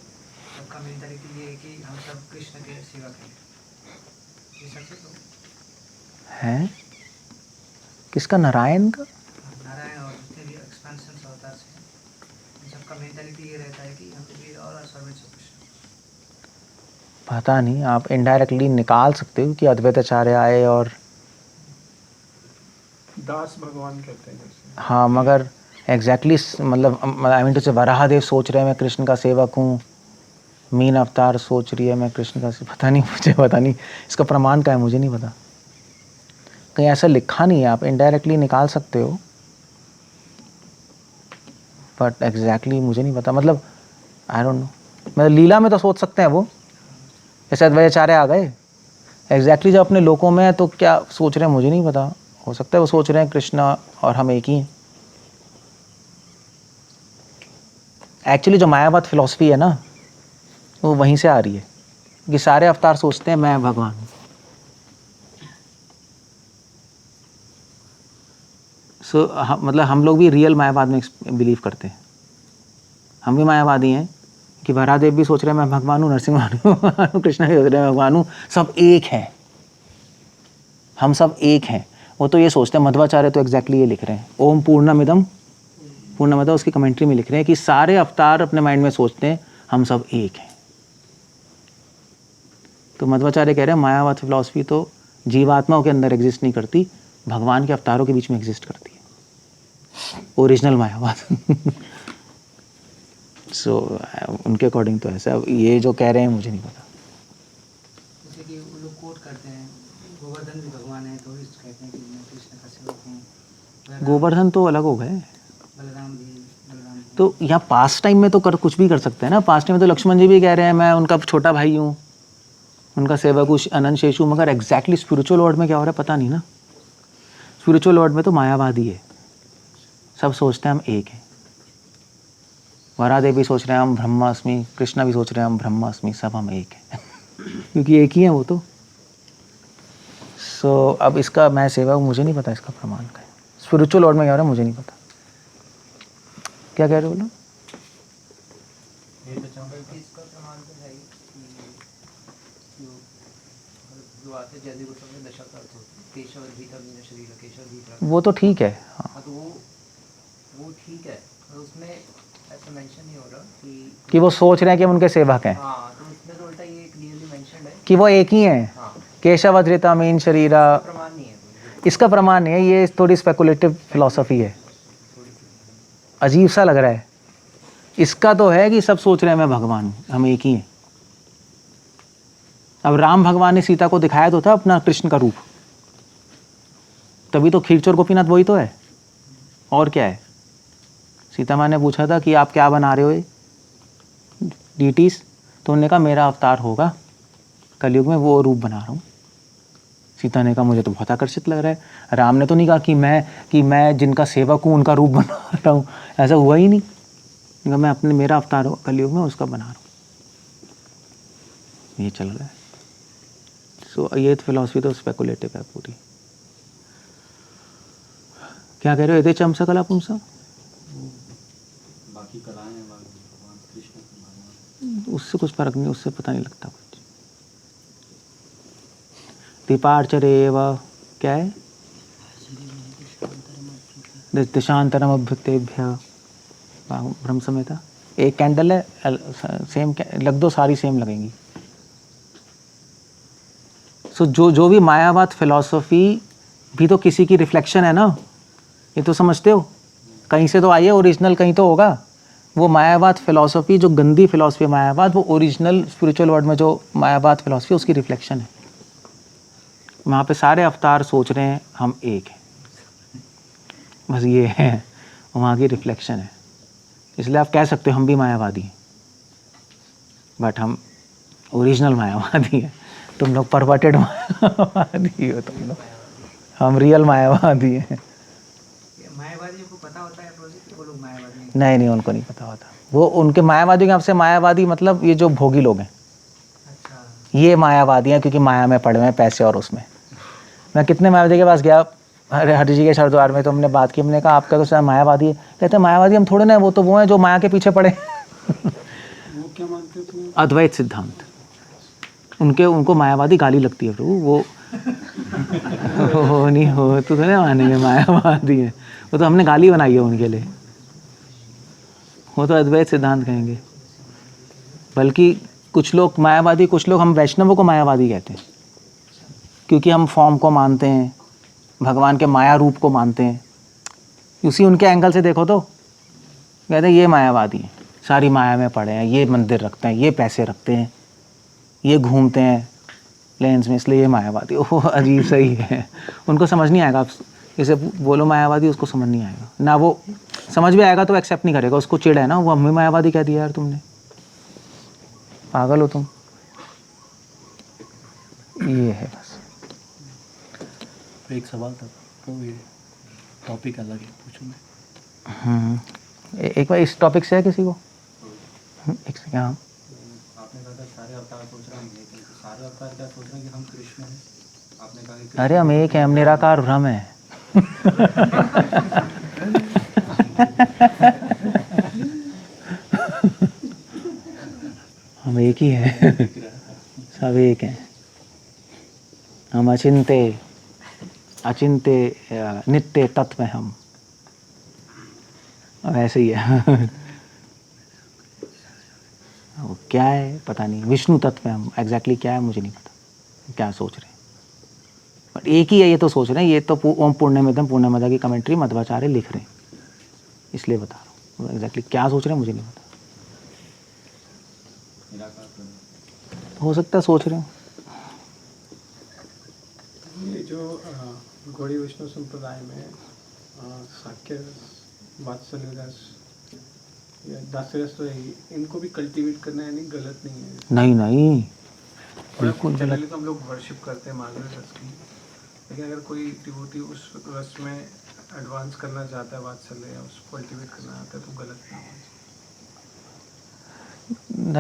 सबका मेंटालिटी ये है कि हम सब कृष्ण के सेवक हैं। ये सच है तो हैं? किसका? नारायण का? नारायण और जितने भी एक्सपांशंस अवतार्स हैं, इन सबका मेंटालिटी ये रहता है कि हम भी और सर्वेंट्स ऑफ कृष्ण। पता नहीं, आप इनडायरेक्टली निकाल सकते हो कि अद्वैताचार्य आए और दास भगवान कहते हैं जैसे। हाँ, मगर एग्जैक्टली मतलब आई मीन टू से वराहदेव सोच रहे हैं मैं कृष्ण का सेवक हूँ, मीन अवतार सोच रही है मैं कृष्ण का पता नहीं, मुझे पता नहीं इसका प्रमाण क्या है, मुझे नहीं पता। कहीं ऐसा लिखा नहीं है, आप इनडायरेक्टली निकाल सकते हो, बट एग्जैक्टली मुझे नहीं पता। मतलब आई डोंट नो, मतलब लीला में तो सोच सकते हैं वो, जैसे अद्वैताचार्य आ गए एग्जैक्टली जब अपने लोकों में, तो क्या सोच रहे हैं मुझे नहीं पता। हो सकता है वो सोच रहे हैं कृष्णा और हम एक ही हैं। एक्चुअली जो मायावाद फिलॉसफी है ना, वो वहीं से आ रही है कि सारे अवतार सोचते हैं मैं भगवान हूँ। मतलब हम लोग भी रियल मायावाद में बिलीव करते हैं। हम भी मायावादी हैं कि वराहदेव भी सोच रहे हैं मैं भगवान हूँ, नरसिंह हूँ, कृष्ण भी सोच रहे हैं भगवान हूँ, सब एक हैं, हम सब एक हैं। वो तो ये सोचते हैं, मध्वाचार्य तो एग्जैक्टली ये लिख रहे हैं, ओम पूर्णमिदम पूर्णमदा, उसकी कमेंट्री में लिख रहे हैं कि सारे अवतार अपने माइंड में सोचते हैं हम सब एक हैं। तो मध्वाचार्य कह रहे हैं मायावाद फिलॉसफी तो जीवात्माओं के अंदर एग्जिस्ट नहीं करती, भगवान के अवतारों के बीच में एग्जिस्ट करती है, ओरिजिनल मायावाद। सो उनके अकॉर्डिंग तो ऐसा, ये जो कह रहे हैं मुझे नहीं पता। जैसे कि वो लोग कोट करते हैं गोवर्धन भी भगवान है, तो भी कहते हैं कि मैं कृष्ण का सेवक हूँ। गोवर्धन तो अलग हो गए, बलराम भी तो यहाँ पास टाइम में तो कुछ भी कर सकते हैं ना। पास टाइम में तो लक्ष्मण जी भी कह रहे हैं मैं उनका छोटा भाई हूँ, उनका सेवक हूँ, अनंत शेषु। मगर एग्जैक्टली स्पिरिचुअल वर्ल्ड में क्या हो रहा है पता नहीं ना। स्पिरिचुअल वर्ल्ड में तो मायावादी है, सब सोचते हैं हम एक हैं। वराहदेव भी सोच रहे हैं हम ब्रह्मास्मि, कृष्णा भी सोच रहे हैं हम ब्रह्मास्मि, सब हम एक हैं। क्योंकि एक ही है वो तो। सो अब इसका मैं सेवक, मुझे नहीं पता इसका प्रमाण क्या है। स्पिरिचुअल वर्ल्ड में क्या हो रहा है मुझे नहीं पता। क्या कह रहे हो बोलो? इसका प्रमाण तो है ही कि जो आते जल्दी को समझ नशा करते हो, केशव भीतर मीन शरीर केशव भीतर, वो तो ठीक है, हाँ, तो वो ठीक है, तो उसमें ऐसा मेंशन नहीं हो रहा कि कि वो सोच रहे हैं कि हम उनके सेवक हैं। हाँ, तो उसमें तो उल्टा ये क्लियरली मेंशन है कि वो एक ही हैं। हाँ, केशव धृता मीन शरीरा, प्रमाण नहीं है कोई। इसका प्रमाण नहीं है, ये थोड़ी स्पेकुलेटिव फिलॉसफी है, अजीब सा लग रहा है। इसका तो है कि सब सोच रहे हैं मैं भगवान हूँ, हम एक ही हैं। अब राम भगवान ने सीता को दिखाया तो था अपना कृष्ण का रूप, तभी तो खीरचोर गोपीनाथ वही तो है, और क्या है। सीता माँ ने पूछा था कि आप क्या बना रहे हो ये डीटीज, तो उन्होंने कहा मेरा अवतार होगा कलयुग में, वो रूप बना रहा हूँ। सीता ने कहा मुझे तो बहुत आकर्षित लग रहा है। राम ने तो नहीं कहा कि मैं जिनका सेवक हूँ उनका रूप बना रहा हूँ, ऐसा हुआ ही नहीं। मैं अपने मेरा अवतार हो कलयुग में, उसका बना रहा हूँ, ये चल रहा है। सो ये फिलॉसफी तो स्पेकुलेटिव है पूरी। क्या कह रहे हो? यदि चम सकला पुंसा, बाकी कलाएं हैं भगवान कृष्ण के भगवान। उससे कुछ फर्क नहीं, उससे पता नहीं लगता कुछ। दीपार्चरेव क्या है? दिशांतरम अभ्युतेभ्य ब्रह्म समेता। एक कैंडल है, सेम लग दो, सारी सेम लगेंगी। सो जो भी मायावाद फिलॉसफी भी तो किसी की रिफ्लेक्शन है ना, ये तो समझते हो। कहीं से तो आई है, ओरिजिनल कहीं तो होगा। वो मायावाद फिलॉसफी, जो गंदी फिलॉसफी है मायावाद, वो ओरिजिनल स्पिरिचुअल वर्ल्ड में जो मायावाद फिलॉसफी, उसकी रिफ्लेक्शन है। वहाँ पे सारे अवतार सोच रहे हैं हम एक हैं, बस ये है, वहाँ की रिफ्लेक्शन है। इसलिए आप कह सकते हो हम भी मायावादी हैं, बट हम ओरिजिनल मायावादी हैं। तुम लोग परवर्टेड मायावादी हो, तुम लोग, हम रियल मायावादी हैं। मायावादियों को पता होता है प्रोजेक्ट कि वो लोग मायावादी हैं? नहीं, उनको नहीं पता होता। वो उनके मायावादियों के आपसे मायावादी मतलब ये जो भोगी लोग हैं, अच्छा, ये मायावादी हैं, क्योंकि माया में पड़े हुए हैं, पैसे और उसमें। मैं कितने मायावादी के पास गया, हरि जी के शरद्वार में, तो हमने बात की, हमने कहा आपका तो शायद मायावादी है। कहते हैं मायावादी हम थोड़े ना, वो तो वो हैं जो माया के पीछे पड़े। वो क्या मानते थे? अद्वैत सिद्धांत, उनको मायावादी गाली लगती है प्रभु। वो नहीं हो तो नहीं मानेंगे मायावादी है, वो तो हमने गाली बनाई है उनके लिए। वो तो अद्वैत सिद्धांत कहेंगे। बल्कि कुछ लोग मायावादी, कुछ लोग, हम वैष्णवों को मायावादी कहते हैं, क्योंकि हम फॉर्म को मानते हैं, भगवान के माया रूप को मानते हैं। उसी उनके एंगल से देखो तो कहते हैं ये मायावादी हैं, सारी माया में पड़े हैं, ये मंदिर रखते हैं, ये पैसे रखते हैं, ये घूमते हैं प्लेन्स में, इसलिए ये मायावादी। ओह अजीब सही है, उनको समझ नहीं आएगा। आप इसे बोलो मायावादी, उसको समझ नहीं आएगा ना। वो समझ भी आएगा तो एक्सेप्ट नहीं करेगा, उसको चिढ़ है ना, वो हमें मायावादी कह दिया यार तुमने, पागल हो तुम। ये है बस। एक सवाल था तो ये टॉपिक अलग है, पूछूं मैं? एक बार इस टॉपिक से है किसी को? एक सेकंड। हाँ, आपने कहा था सारे अवतार सोच रहे हैं हम एक हैं, तो सारे अवतार क्या सोच रहे हैं कि हम कृष्ण हैं? आपने कहा कि अरे हम एक हैं, हम निराकार भ्रम है। हम एक ही हैं, सब एक हैं। हम अचिंत्य नित्य तत्व हैं हम। अब ऐसे ही है। वो क्या है पता नहीं, विष्णु तत्व है हम। एग्जैक्टली क्या है मुझे नहीं पता, क्या सोच रहे हैं, बट एक ही है ये तो सोच रहे हैं। ये तो ओम पूर्णमिदं पूर्णमदः की कमेंट्री मध्वाचार्य लिख रहे हैं, इसलिए बता रहा हूँ। एग्जैक्टली क्या सोच रहे हैं मुझे नहीं पता, निराकार ब्रह्म। हो सकता है सोच रहे हो। ये जो गौड़ी वैष्णव संप्रदाय में साक्य रस, वात्सल्य रस या दास्य रस तो है ही, इनको भी कल्टीवेट करना यानी गलत नहीं है। नहीं बिल्कुल गलत। जनरली तो हम लोग वर्शिप करते हैं माधुर्य रस की, लेकिन अगर कोई डिवोटी उस रस में एडवांस करना चाहता है, वात्सल्य या उसको कल्टीवेट करना चाहता है, तो गलत नहीं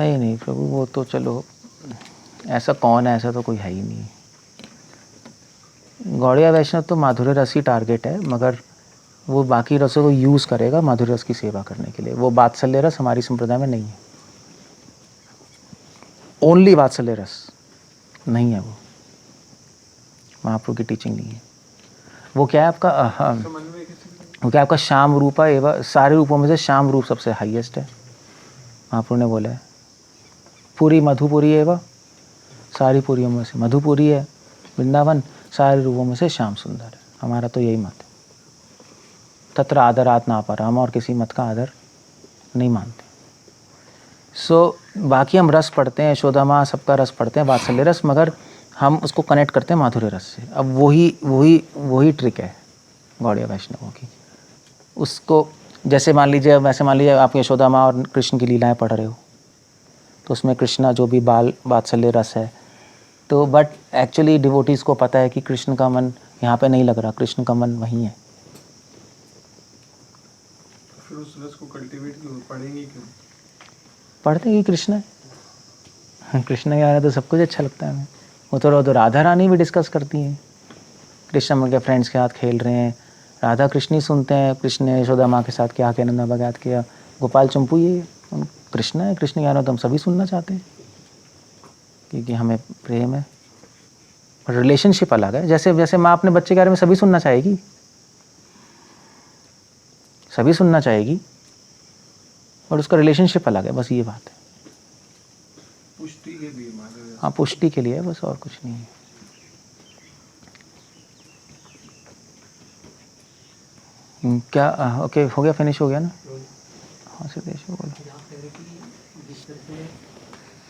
है। नहीं प्रभु, वो तो चलो, ऐसा कौन है, ऐसा तो कोई है ही नहीं। गौड़िया वैष्णव तो माधुर्य रस ही टारगेट है, मगर वो बाकी रसों को यूज़ करेगा माधुर्य रस की सेवा करने के लिए। वो वात्सल्य रस हमारी संप्रदाय में नहीं है, ओनली वात्सल्य रस नहीं है, वो महाप्रभु की टीचिंग नहीं है। वो क्या है आपका, समन्वय किसी वो क्या आपका श्याम रूपा एवं, सारे रूपों में से श्याम रूप सबसे हाईएस्ट है। महाप्रभु ने बोला है पूरी मधुपुरी एवं, सारी पुरियों में से मधुपुरी है, वृंदावन सारे रूपों में से श्याम सुंदर है। हमारा तो यही मत है। तत्र आदरात ना पर, हम और किसी मत का आदर नहीं मानते। बाकी हम रस पढ़ते हैं, यशोदा माँ सबका रस पढ़ते हैं, वात्सल्य रस, मगर हम उसको कनेक्ट करते हैं माधुर्य रस से। अब वही ट्रिक है गौड़िया वैष्णवों की। उसको जैसे मान लीजिए, वैसे मान लीजिए आप यशोदा माँ और कृष्ण की लीलाएं पढ़ रहे हो, तो उसमें कृष्णा जो भी बाल वात्सल्य रस है, तो बट एक्चुअली डिवोटीज़ को पता है कि कृष्ण का मन यहाँ पे नहीं लग रहा, कृष्ण का मन वहीं है। फिर उस रस को कल्टीवेट क्यों पढ़ेंगे, क्यों पढ़ते ही कृष्ण है, कृष्ण के आने तो सब कुछ अच्छा लगता है हमें। वो तो राधा रानी भी डिस्कस करती हैं, कृष्ण उनके फ्रेंड्स के साथ खेल रहे हैं, राधा कृष्ण ही सुनते हैं, कृष्ण ने यशोदा माँ के साथ क्या किया, नंदा भगात किया, गोपाल चंपू ये कृष्ण है, कृष्ण ज्ञान तो हम सभी सुनना चाहते हैं क्योंकि हमें प्रेम है। पर रिलेशनशिप अलग है। जैसे जैसे माँ अपने बच्चे के बारे में सभी सुनना चाहेगी, सभी सुनना चाहेगी, और उसका रिलेशनशिप अलग है, बस ये बात है। पुष्टि के लिए मांगे। हाँ, पुष्टि के लिए बस, और कुछ नहीं है। क्या ओके हो गया, फिनिश हो गया ना? हाँ सिद्धेश बोलो। यहाँ कह रहे कि जिस तरह से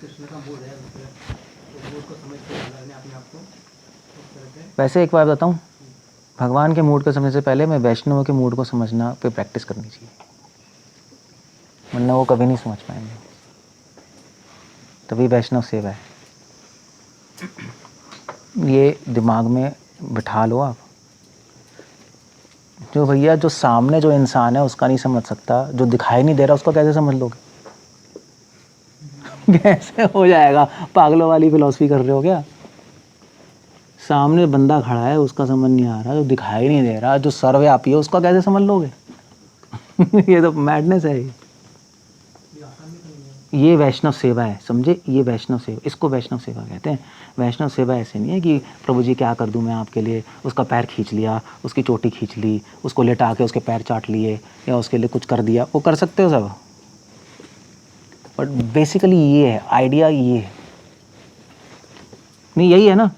कृष्ण का मूड है उस मूड को समझ के राधा ने अपने आप को उस तरह से। वैसे एक बात बताऊँ, भगवान के मूड को समझने से पहले मैं वैष्णव के मूड को समझना पे प्रैक्टिस करनी चाहिए, वरना वो कभी नहीं समझ पाएंगे। तभी वैष्णव सेवा है। ये दिमाग में बिठा लो आप। जो भैया जो सामने जो इंसान है उसका नहीं समझ सकता, जो दिखाई नहीं दे रहा उसको कैसे समझ लोगे? कैसे हो जाएगा? पागलों वाली फिलॉसफी कर रहे हो क्या? सामने बंदा खड़ा है उसका समझ नहीं आ रहा, जो दिखाई नहीं दे रहा, जो सर्वव्यापी है उसका कैसे समझ लोगे? ये तो मैडनेस है। ये वैष्णव सेवा है, समझे? ये वैष्णव सेवा, इसको वैष्णव सेवा कहते हैं। वैष्णव सेवा ऐसे नहीं है कि प्रभु जी क्या कर दूं मैं आपके लिए, उसका पैर खींच लिया, उसकी चोटी खींच ली, उसको लेटा के उसके पैर चाट लिए, या उसके लिए कुछ कर दिया। वो कर सकते हो सब, बट बेसिकली ये है आइडिया, ये है नहीं, यही है ना।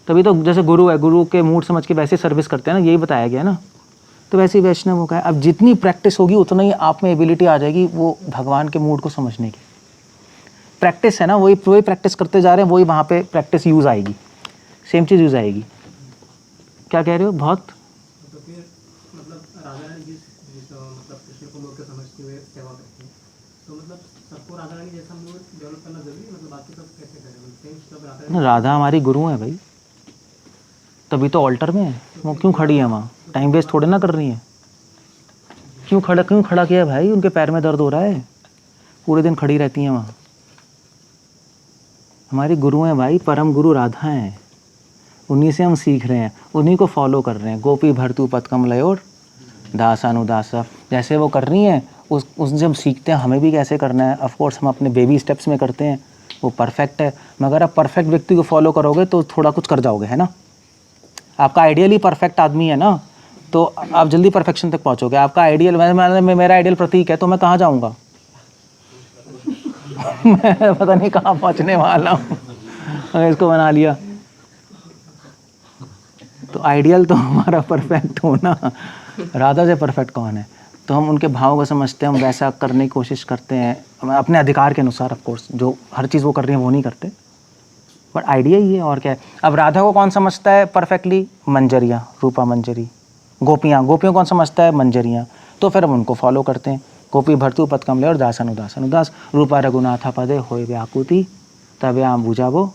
तभी तो जैसे गुरु है, गुरु के मूड समझ के वैसे सर्विस करते हैं ना, यही बताया गया ना। तो वैसे ही वैष्णव का है। अब जितनी प्रैक्टिस होगी उतना ही आप में एबिलिटी आ जाएगी वो भगवान के मूड को समझने की। प्रैक्टिस है ना, वही प्रैक्टिस करते जा रहे हैं, वही वहाँ पे प्रैक्टिस यूज़ आएगी, सेम चीज़ यूज़ आएगी। क्या कह रहे हो? बहुत तो फिर मतलब राधा रानी जिस जिस मतलब कृष्ण को मूड को समझते हुए सेवा करती है, तो मतलब सबको राधा रानी जैसा मूड डेवलप करना जरूरी है, मतलब बाकी सब कैसे करें? मतलब सेम सब राधा राधा हमारी गुरु है भाई, तभी तो ऑल्टर में है। वो क्यों खड़ी है वहाँ? टाइम वेस्ट थोड़े ना कर रही है। क्यों खड़ा किया है भाई? उनके पैर में दर्द हो रहा है, पूरे दिन खड़ी रहती हैं वहाँ। हमारी गुरु हैं भाई, परम गुरु राधा हैं, उन्हीं से हम सीख रहे हैं, उन्हीं को फॉलो कर रहे हैं। गोपी भर्तु पद कमलयोर दासानुदास, जैसे वो कर रही हैं उससे हम सीखते हैं हमें भी कैसे करना है। ऑफ कोर्स हम अपने बेबी स्टेप्स में करते हैं, वो परफेक्ट है, मगर आप परफेक्ट व्यक्ति को फॉलो करोगे तो थोड़ा कुछ कर जाओगे, है ना। आपका आइडियली परफेक्ट आदमी है ना, तो आप जल्दी परफेक्शन तक पहुँचोगे। आपका आइडियल, मेरा आइडियल प्रतीक है, तो मैं कहाँ जाऊँगा? मैं पता नहीं कहाँ पहुँचने वाला हूँ अगर इसको बना लिया। तो आइडियल तो हमारा परफेक्ट होना, राधा से परफेक्ट कौन है? तो हम उनके भाव को समझते हैं, हम वैसा करने की कोशिश करते हैं अपने अधिकार के अनुसार। ऑफ कोर्स जो हर चीज़ वो कर रही हैं वो नहीं करते, बट आइडिया ही है, और क्या है। अब राधा को कौन समझता है परफेक्टली? मंजरियाँ, रूपा मंजरी। गोपियों कौन समझता है? मंजरियाँ। तो फिर हम उनको फॉलो करते हैं। गोपी भर्तु पद कमले और दासानुदास, रूपा रघुनाथा पदे होय व्याकुति, तब आम बुझावो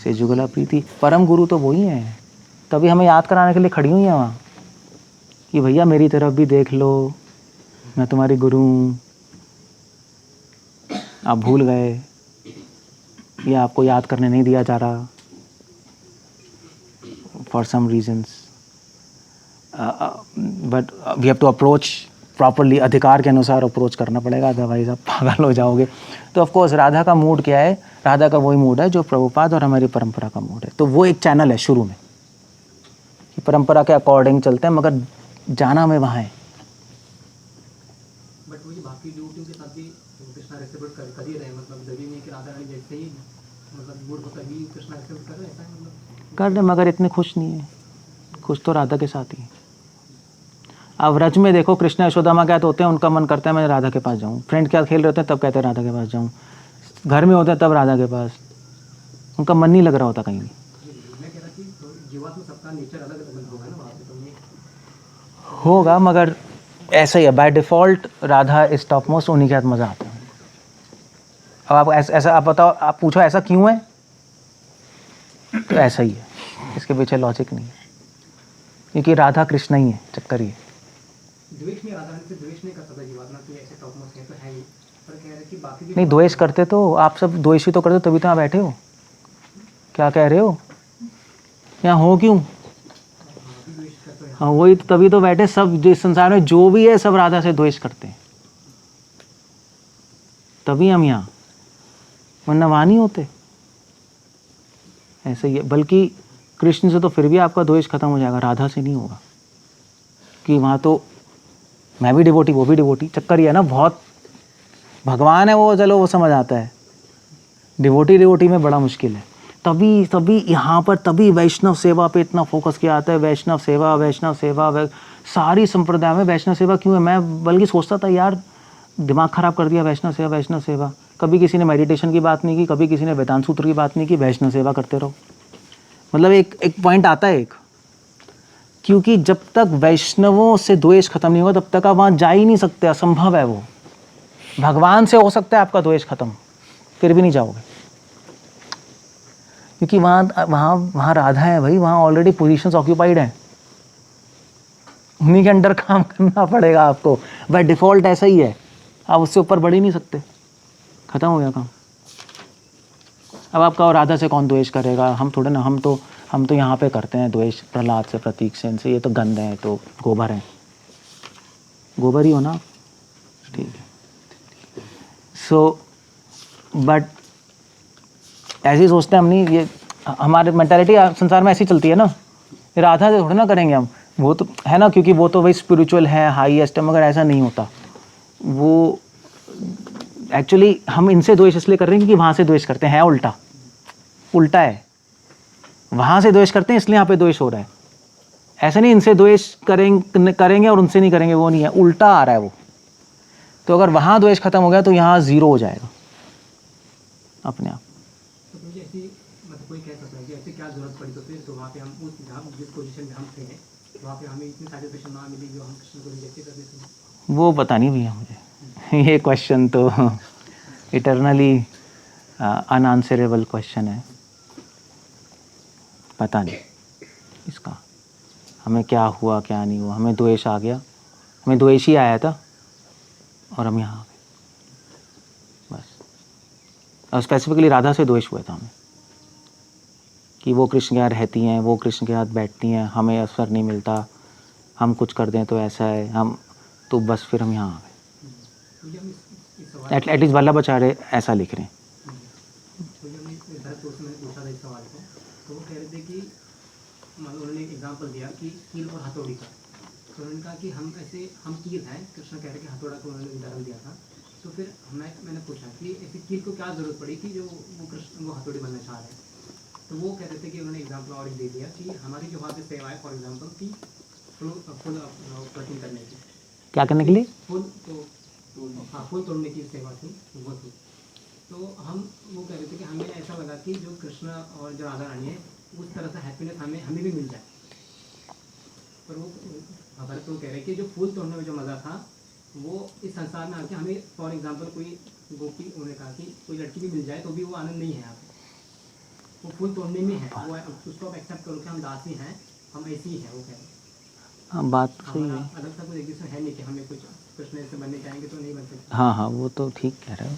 से जुगला प्रीति। परम गुरु तो वही हैं, तभी हमें याद कराने के लिए खड़ी हुई हैं वहाँ कि भैया मेरी तरफ भी देख लो, मैं तुम्हारी गुरु हूँ, आप भूल गए, ये आपको याद करने नहीं दिया जा रहा for some reasons, but we have to approach properly, अधिकार के अनुसार अप्रोच करना पड़ेगा, अदरवाइज आप पागल हो जाओगे। तो ऑफ कोर्स राधा का मूड क्या है? राधा का वही मूड है जो प्रभुपाद और हमारी परंपरा का मूड है। तो वो एक चैनल है शुरू में, कि परंपरा के अकॉर्डिंग चलते हैं, मगर जाना में वहाँ है। बट वही बाकी ड्यूटियों के साथ भी कृष्णा रेसिप्रोट कर ही रहे हैं, मतलब जरूरी नहीं कि राधा रानी जैसे ही मतलब मूड होता ही कृष्णा रेसिप्रोट कर रहे हैं, ऐसा है मतलब कर रहे, मगर इतने खुश नहीं है। खुश तो राधा के साथ ही है। अब व्रज में देखो, कृष्ण यशोदा माँ क्या होते हैं, उनका मन करता है मैं राधा के पास जाऊँ। फ्रेंड क्या खेल रहे होते हैं तब कहते हैं राधा के पास जाऊँ। घर में होते हैं तब राधा के पास, उनका मन नहीं लग रहा होता कहीं भी। मैं कह रहा कि तो जीवात्मा सबका नेचर अलग अलग होगा ना वहाँ पे, तो ये होगा, मगर ऐसा ही है by default. Radha is top most, उन्हीं के साथ मज़ा आता है। अब आप ऐसा आप बताओ, आप पूछो ऐसा क्यों है, तो ऐसा ही है, इसके पीछे लॉजिक नहीं है, क्योंकि राधा कृष्ण ही है, चक्कर ही है। द्वेष नहीं, राधा रानी से द्वेष नहीं कर सकता जीवात्मा, तो ऐसे टॉप मोस्ट है तो है ही, पर कह रहे हैं कि बाकी नहीं, द्वेष करते तो आप सब द्वेष ही तो करते, तभी तो यहाँ बैठे हो। क्या कह रहे हो? यहाँ हो क्यों? हाँ वही तो, तभी तो बैठे सब जिस संसार में जो भी है सब राधा से द्वेष करते हैं, तभी हम यहाँ, वरना वहाँ नहीं होते। ऐसे ही है। बल्कि कृष्ण से तो फिर भी आपका द्वेष खत्म हो जाएगा, राधा से नहीं होगा, कि वहाँ तो मैं भी डिवोटी वो भी डिवोटी, चक्कर ये है ना, बहुत भगवान है वो, चलो वो समझ आता है, डिवोटी में बड़ा मुश्किल है। तभी यहाँ पर तभी वैष्णव सेवा पे इतना फोकस किया जाता है, वैष्णव सेवा सारी संप्रदाय में वैष्णव सेवा क्यों है। मैं बल्कि सोचता था यार दिमाग खराब कर दिया, वैष्णव सेवा। कभी किसी ने मेडिटेशन की बात नहीं की, कभी किसी ने वेदांत सूत्र की बात नहीं की, वैष्णव सेवा करते रहो। मतलब एक पॉइंट आता है क्योंकि जब तक वैष्णवों से द्वेष खत्म नहीं होगा तब तक आप वहाँ जा ही नहीं सकते, असंभव है वो। भगवान से हो सकता है आपका द्वेष खत्म, फिर भी नहीं जाओगे, क्योंकि वहाँ राधा है भाई, वहाँ ऑलरेडी पोजीशंस ऑक्यूपाइड हैं, उन्हीं के अंडर काम करना पड़ेगा आपको, बाय डिफ़ॉल्ट ऐसा ही है, आप उससे ऊपर बढ़ ही नहीं सकते, खत्म हो गया काम। अब आप कहो राधा से कौन द्वेष करेगा, हम थोड़े ना, हम तो यहाँ पे करते हैं द्वेष, प्रहलाद से, प्रतीक से, इनसे, ये तो गंध है, तो गोबर है, गोबर ही हो ना, ठीक है। सो बट ऐसे ही सोचते हैं हम, नहीं, ये हमारी मेंटालिटी संसार में ऐसी चलती है ना, राधा से थोड़े ना करेंगे हम, वो तो है ना, क्योंकि वो तो वही स्पिरिचुअल है, हाईएस्ट है, मगर ऐसा नहीं होता। वो एक्चुअली हम इनसे द्वेष इसलिए कर रहे हैं क्योंकि वहाँ से द्वेष करते हैं, उल्टा है, वहाँ से द्वेष करते हैं इसलिए यहाँ पे द्वेष हो रहा है। ऐसा नहीं इनसे द्वेष करेंगे और उनसे नहीं करेंगे, वो नहीं है, उल्टा आ रहा है वो। तो अगर वहाँ द्वेष खत्म हो गया तो यहाँ जीरो हो जाएगा अपने आप। तो मुझे ऐसी मतलब कोई कह सकता है कि ऐसी क्या जरूरत पड़ी तो फिर तो वहाँ पे हम जिस पोजीशन में हम थे वहाँ पे हमें इतनी सैटिस्फैक्शन ना मिली जो हम कृष्ण को रिजेक्ट कर देते हैं। वो पता नहीं भैया मुझे, ये क्वेश्चन तो इटरनली अनआंसरेबल क्वेश्चन है, पता नहीं इसका, हमें क्या हुआ क्या नहीं हुआ, हमें द्वेष आ गया, हमें द्वेष ही आया था और हम यहाँ आ गए बस। और स्पेसिफिकली राधा से द्वेष हुआ था हमें, कि वो कृष्ण के यहाँ रहती हैं, वो कृष्ण के साथ बैठती हैं, हमें असर नहीं मिलता, हम कुछ कर दें तो ऐसा है, हम तो बस फिर हम यहाँ आ गए। एटलीस्ट वल्लभाचार्य ऐसा लिख रहे हैं। पूछा था इस सवाल को, तो वो कह रहे थे कि मतलब उन्होंने एक एग्जांपल दिया कि कील और हथौड़ी का, तो उन्होंने कहा कि हम कील हैं, कृष्ण कह रहे कि हथौड़ा को उन्होंने उदाहरण दिया था। तो फिर मैंने पूछा कि ऐसी कील को क्या जरूरत पड़ी कि जो वो कृष्ण वो हथौड़ी बनना चाह रहे हैं। तो वो कहते थे कि उन्होंने एग्जाम्पल और दे दिया कि हमारी जो वहाँ पे सेवा है, फॉर एग्जाम्पल की फुल प्लटिंग करने की, क्या करने के लिए, फूल तोड़ने की सेवा थी वो थी। तो हम वो कह रहे थे कि हमें ऐसा लगा कि जो कृष्ण और जो राधा रानी है उस तरह से हैप्पीनेस हमें भी मिल जाए। पर वो भरत तो कह रहे कि जो फूल तोड़ने में जो मज़ा था वो इस संसार में आके हमें, फॉर एग्जांपल कोई गोपी, उन्होंने कहा कि कोई लड़की भी मिल जाए तो भी वो आनंद नहीं है यहाँ पे, वो फूल तोड़ने में है, वो उसको आप एक्सेप्ट करो कि हम दासी हैं, हम ऐसी ही हैं, वो कह रहे। हाँ बात तो सही है, अलग सा कुछ एक दूसरे है नहीं कि हमें कुछ कृष्ण से बनने चाहेंगे तो नहीं बन सकते। हाँ वो तो ठीक कह रहे हो।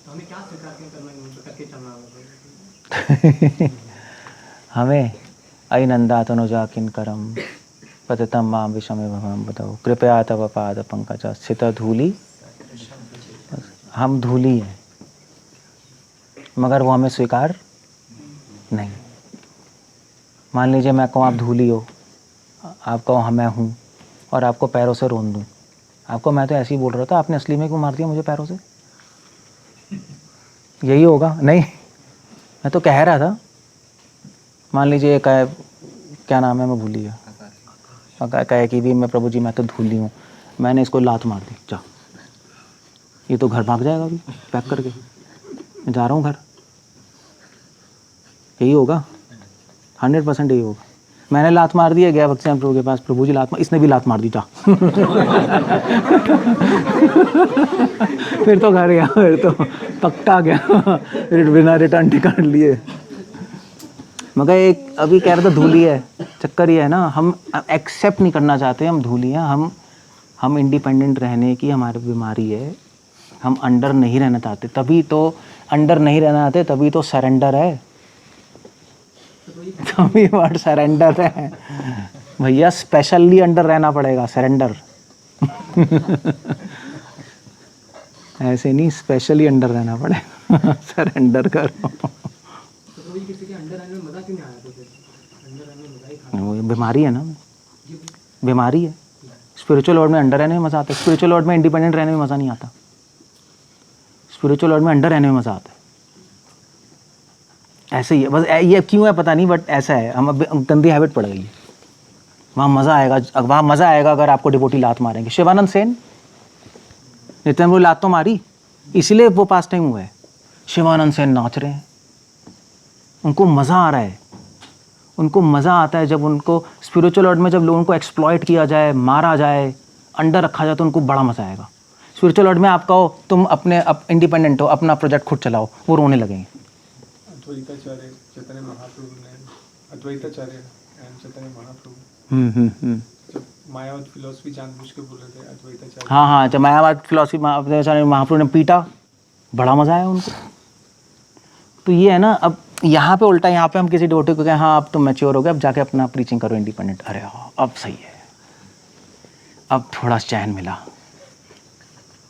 तो हमें क्या स्वीकार करना करके चलना होगा हमें अनंदा तनुजा किंकरम पतितम माम विषमे भवम बताओ कृपया तव पाद पंकज स्थित धूलि, हम धूली हैं मगर वो हमें स्वीकार नहीं। मान लीजिए मैं कहूँ आप धूली हो, आप कहो हाँ मैं हूँ, और आपको पैरों से रोन दूँ, आपको मैं तो ऐसे ही बोल रहा था, आपने असली में क्यों मार दिया मुझे पैरों से, यही होगा नहीं, मैं तो कह रहा था। मान लीजिए कहे क्या नाम है, मैं भूल गया, कहे कि भी मैं प्रभु जी मैं तो धूली हूँ, मैंने इसको लात मार दी, जा ये तो घर भाग जाएगा अभी पैक करके, मैं जा रहा हूँ घर, यही होगा 100% यही होगा। मैंने लात मार दी है, गया भक्तिसिंह प्रभु के पास, प्रभु जी लात मार, इसने भी लात मार दी, जा फिर तो घर गया, फिर तो पक्का गया बिना रिटर्न टिकट लिए। मगर एक अभी कह रहा था धूली है, चक्कर ये है ना, हम एक्सेप्ट नहीं करना चाहते, हम धूली हैं, हम इंडिपेंडेंट रहने की हमारी बीमारी है, हम अंडर नहीं रहना चाहते, तभी तो अंडर नहीं रहना चाहते, तभी तो सरेंडर है। अभी वर्ड सरेंडर है भैया, स्पेशली अंडर रहना पड़ेगा, सरेंडर ऐसे नहीं, स्पेशली अंडर रहना पड़ेगा सरेंडर करो। तो वही किसी के अंडर आने में मज़ा क्यों नहीं आया? तो फिर अंडर आने में मज़ा ही था। वो बीमारी है ना, बीमारी है। स्पिरिचुअल वर्ल्ड में अंडर रहने में मज़ा आता है, स्पिरिचुअल वर्ल्ड में इंडिपेंडेंट रहने में मज़ा नहीं आता। स्पिरिचुअल वर्ल्ड में अंडर रहने में मज़ा आता है। ऐसे ही है बस, ये क्यों है पता नहीं, बट ऐसा है, हम अब गंदी हैबिट पड़ गई है। वहाँ मज़ा आएगा अगर आपको डिवोटी लात मारेंगे। शिवानंद सेन, नित्यानंद वो लात तो मारी, इसीलिए वो पास टाइम हुआ है। शिवानंद सेन नाच रहे हैं, उनको मज़ा आ रहा है, उनको मज़ा आता है जब उनको स्पिरिचुअल वर्ल्ड में जब लोगों को एक्सप्लॉइट किया जाए, मारा जाए, अंडर रखा जाए, तो उनको बड़ा मज़ा आएगा। स्पिरिचुअल वर्ल्ड में आप कहो तुम अपने इंडिपेंडेंट हो, अपना प्रोजेक्ट खुद चलाओ, वो रोने लगेंगे। अद्वैताचार्य चैतन्य महाप्रभु ने, अद्वैताचार्य एंड चैतन्य महाप्रभु जब मायावाद फिलॉसफी जानबूझ के बोले थे अद्वैताचार्य, हाँ, जब मायावाद फिलॉसफी महाप्रभु ने पीटा, बड़ा मज़ा आया उनको। तो ये है ना, अब यहाँ पे उल्टा, यहाँ पे हम किसी डिवोटी को कहें हाँ अब तुम मैच्योर हो गए, अब जाके अपना प्रीचिंग करो इंडिपेंडेंट, अरे हाँ अब सही है, अब थोड़ा चैन मिला।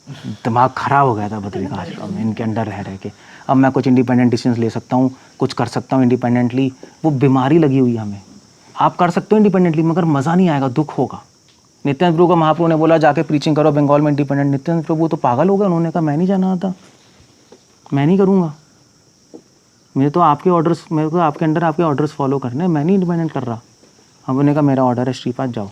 दिमाग खराब हो गया था बद्रिका आश्रम में इनके अंडर रह के। अब मैं कुछ इंडिपेंडेंट डिसीजंस ले सकता हूँ, कुछ कर सकता हूँ इंडिपेंडेंटली। वो बीमारी लगी हुई है हमें। आप कर सकते हो इंडिपेंडेंटली, मगर मज़ा नहीं आएगा, दुख होगा। नित्यानंद प्रभु को महाप्रभु ने बोला जाके प्रीचिंग करो बंगाल में इंडिपेंडेंट। नित्यानंद प्रभु तो पागल हो गए, उन्होंने कहा मैं नहीं जाना था, मैं नहीं करूँगा, मेरे तो आपके ऑर्डर्स, मेरे को आपके अंडर आपके ऑर्डर्स फॉलो करने, मैं नहीं इंडिपेंडेंट कर रहा। हम उन्होंने कहा मेरा ऑर्डर है श्रीपाद जाओ।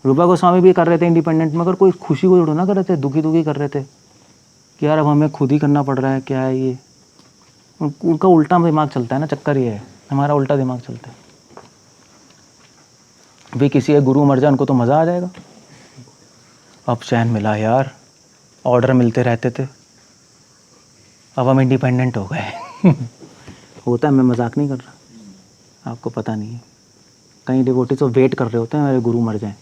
रूपा गोस्वामी भी कर रहे थे इंडिपेंडेंट, मगर कोई खुशी को ना कर रहे थे, दुखी कर रहे थे कि यार अब हमें खुद ही करना पड़ रहा है, क्या है ये। उनका उल्टा दिमाग चलता है ना, चक्कर ये है, हमारा उल्टा दिमाग चलता है। भी किसी एक गुरु मर जाए उनको तो मज़ा आ जाएगा, अब चैन मिला यार, ऑर्डर मिलते रहते थे, अब हम इंडिपेंडेंट हो गए होता है, मैं मजाक नहीं कर रहा, आपको पता नहीं है। कई डिवोटी तो वेट कर रहे होते हैं मेरे गुरु मर जाएं।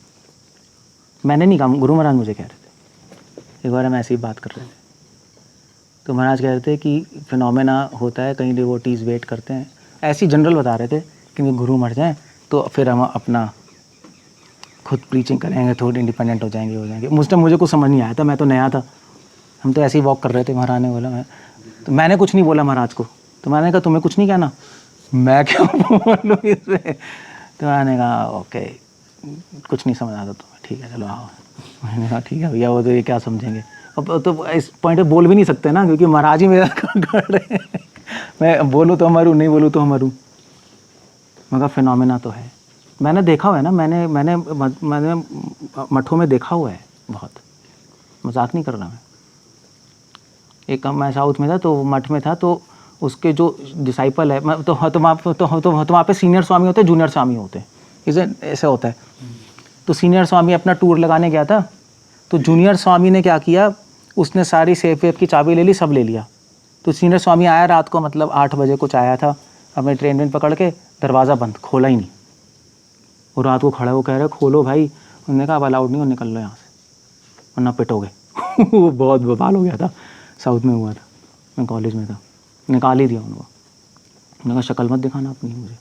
मैंने नहीं कहा, गुरु महाराज मुझे कह रहे थे, एक बार हम ऐसी बात कर रहे थे, तो महाराज कह रहे थे कि फिनोमेना होता है, कई डिवोटीज़ वेट करते हैं, ऐसी जनरल बता रहे थे कि गुरु मर जाएं तो फिर हम अपना खुद प्रीचिंग करेंगे, थोड़ी इंडिपेंडेंट हो जाएंगे। मुझे कुछ समझ नहीं आया था, मैं तो नया था, हम तो ऐसे ही वॉक कर रहे थे। महाराज ने बोला, तो मैंने कुछ नहीं बोला महाराज को, तो मैंने कहा तुम्हें कुछ नहीं कहना, मैं क्यों बोलूँ इससे। तो मैंने कहा ओके, कुछ नहीं समझ आता तुम्हें, ठीक है चलो आओ। मैंने कहा ठीक है भैया, वो तो ये क्या समझेंगे। अब तो इस पॉइंट पे बोल भी नहीं सकते ना, क्योंकि महाराज ही मेरा कर रहे हैं। मैं बोलूँ तो मरूँ, नहीं बोलूँ तो मरूँ। मगर फिनोमेना तो है, मैंने देखा हुआ है ना, मैंने मठों में देखा हुआ है, बहुत, मजाक नहीं कर रहा मैं। एक मैं साउथ में था, तो मठ में था, तो उसके जो डिसाइपल है, तो वहाँ पे सीनियर स्वामी होते हैं, जूनियर स्वामी होते हैं, इसे ऐसे होता है। तो सीनियर स्वामी अपना टूर लगाने गया था, तो जूनियर स्वामी ने क्या किया, उसने सारी सेफ वेफ की चाबी ले ली, सब ले लिया। तो सीनियर स्वामी आया रात को, मतलब 8 बजे कुछ आया था, अपने ट्रेन में पकड़ के, दरवाज़ा बंद, खोला ही नहीं। वो रात को खड़ा, वो कह रहे खोलो भाई, उन्होंने कहा अब अलाउड नहीं हो, निकल लो यहाँ से वरना पिटोगे। वो बहुत बवाल हो गया था, साउथ में हुआ था, मैं कॉलेज में था, निकाल ही दिया उनको। उन्होंने कहा शक्ल मत दिखाना अपनी मुझे,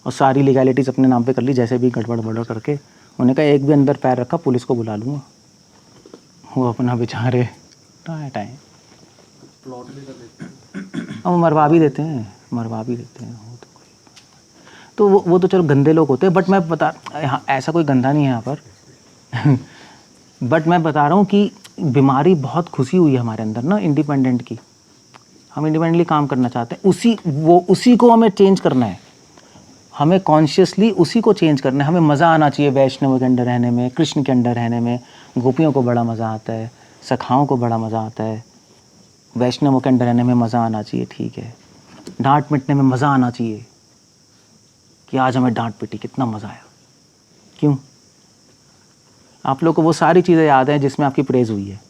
और सारी लीगैलिटीज़ अपने नाम पे कर ली, जैसे भी गड़बड़ बड़बड़ करके। उन्होंने कहा एक भी अंदर पैर रखा पुलिस को बुला लूँगा। वो अपना बेचारे टाइम प्लॉट भी कर देते हैं, अब मरवा भी देते हैं वो तो वो तो चलो गंदे लोग होते हैं, बट मैं बता, यहाँ ऐसा कोई गंदा नहीं है यहाँ पर बट मैं बता रहा हूँ कि बीमारी बहुत खुशी हुई है हमारे अंदर ना इंडिपेंडेंट की। हम इंडिपेंडेंटली काम करना चाहते हैं, उसी को हमें चेंज करना है, हमें कॉन्शियसली उसी को चेंज करना है। हमें मज़ा आना चाहिए वैष्णव के अंडर रहने में, कृष्ण के अंडर रहने में। गोपियों को बड़ा मज़ा आता है, सखाओं को बड़ा मज़ा आता है, वैष्णवों के अंडर रहने में मज़ा आना चाहिए, ठीक है। डांट पिटने में मज़ा आना चाहिए कि आज हमें डांट पिटी, कितना मज़ा आया। क्यों? आप लोग को वो सारी चीज़ें याद हैं जिसमें आपकी प्रेज़ हुई है,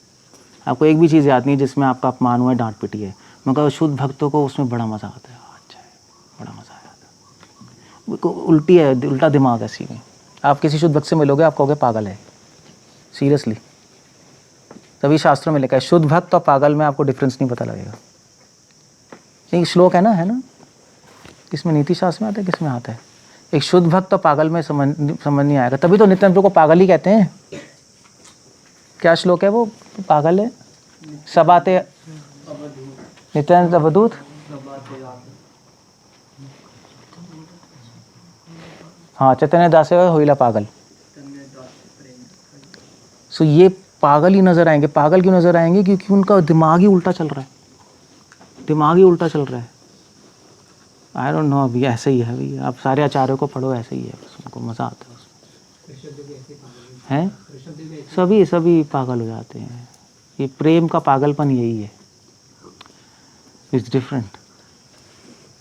आपको एक भी चीज़ याद नहीं है जिसमें आपका अपमान हुआ है, डांट पिटी है। मगर शुद्ध भक्तों को उसमें बड़ा मज़ा आता है, अच्छा है, बड़ा मज़ा आया था। उल्टी है, उल्टा दिमाग है इसी में। आप किसी शुद्ध भक्त से मिलोगे, आप कहोगे पागल है, सीरियसली। तभी शास्त्रों में लिखा है शुद्ध भक्त और पागल में आपको डिफरेंस नहीं पता लगेगा। एक श्लोक है ना, किसमें नीति शास्त्र में आता है, किसमें आता है? एक शुद्ध भक्त तो पागल में समझ नहीं आएगा, तभी तो नित्यानंद प्रभु को पागल ही कहते हैं। क्या श्लोक है वो? पागल है सबाते नित्यानंद अवधूत। हाँ, चैतन्य दास होइला पागल। सो ये पागल ही नजर आएंगे। पागल क्यों नजर आएंगे? क्योंकि उनका दिमाग ही उल्टा चल रहा है, दिमाग ही उल्टा चल रहा है। आई डोंट नो, अभी ऐसे ही है भैया। आप सारे आचार्यों को पढ़ो, ऐसे ही है, बस उनको मज़ा आता है उसमें। हैं सभी पागल हो जाते हैं। ये प्रेम का पागलपन यही है, इट्स डिफरेंट।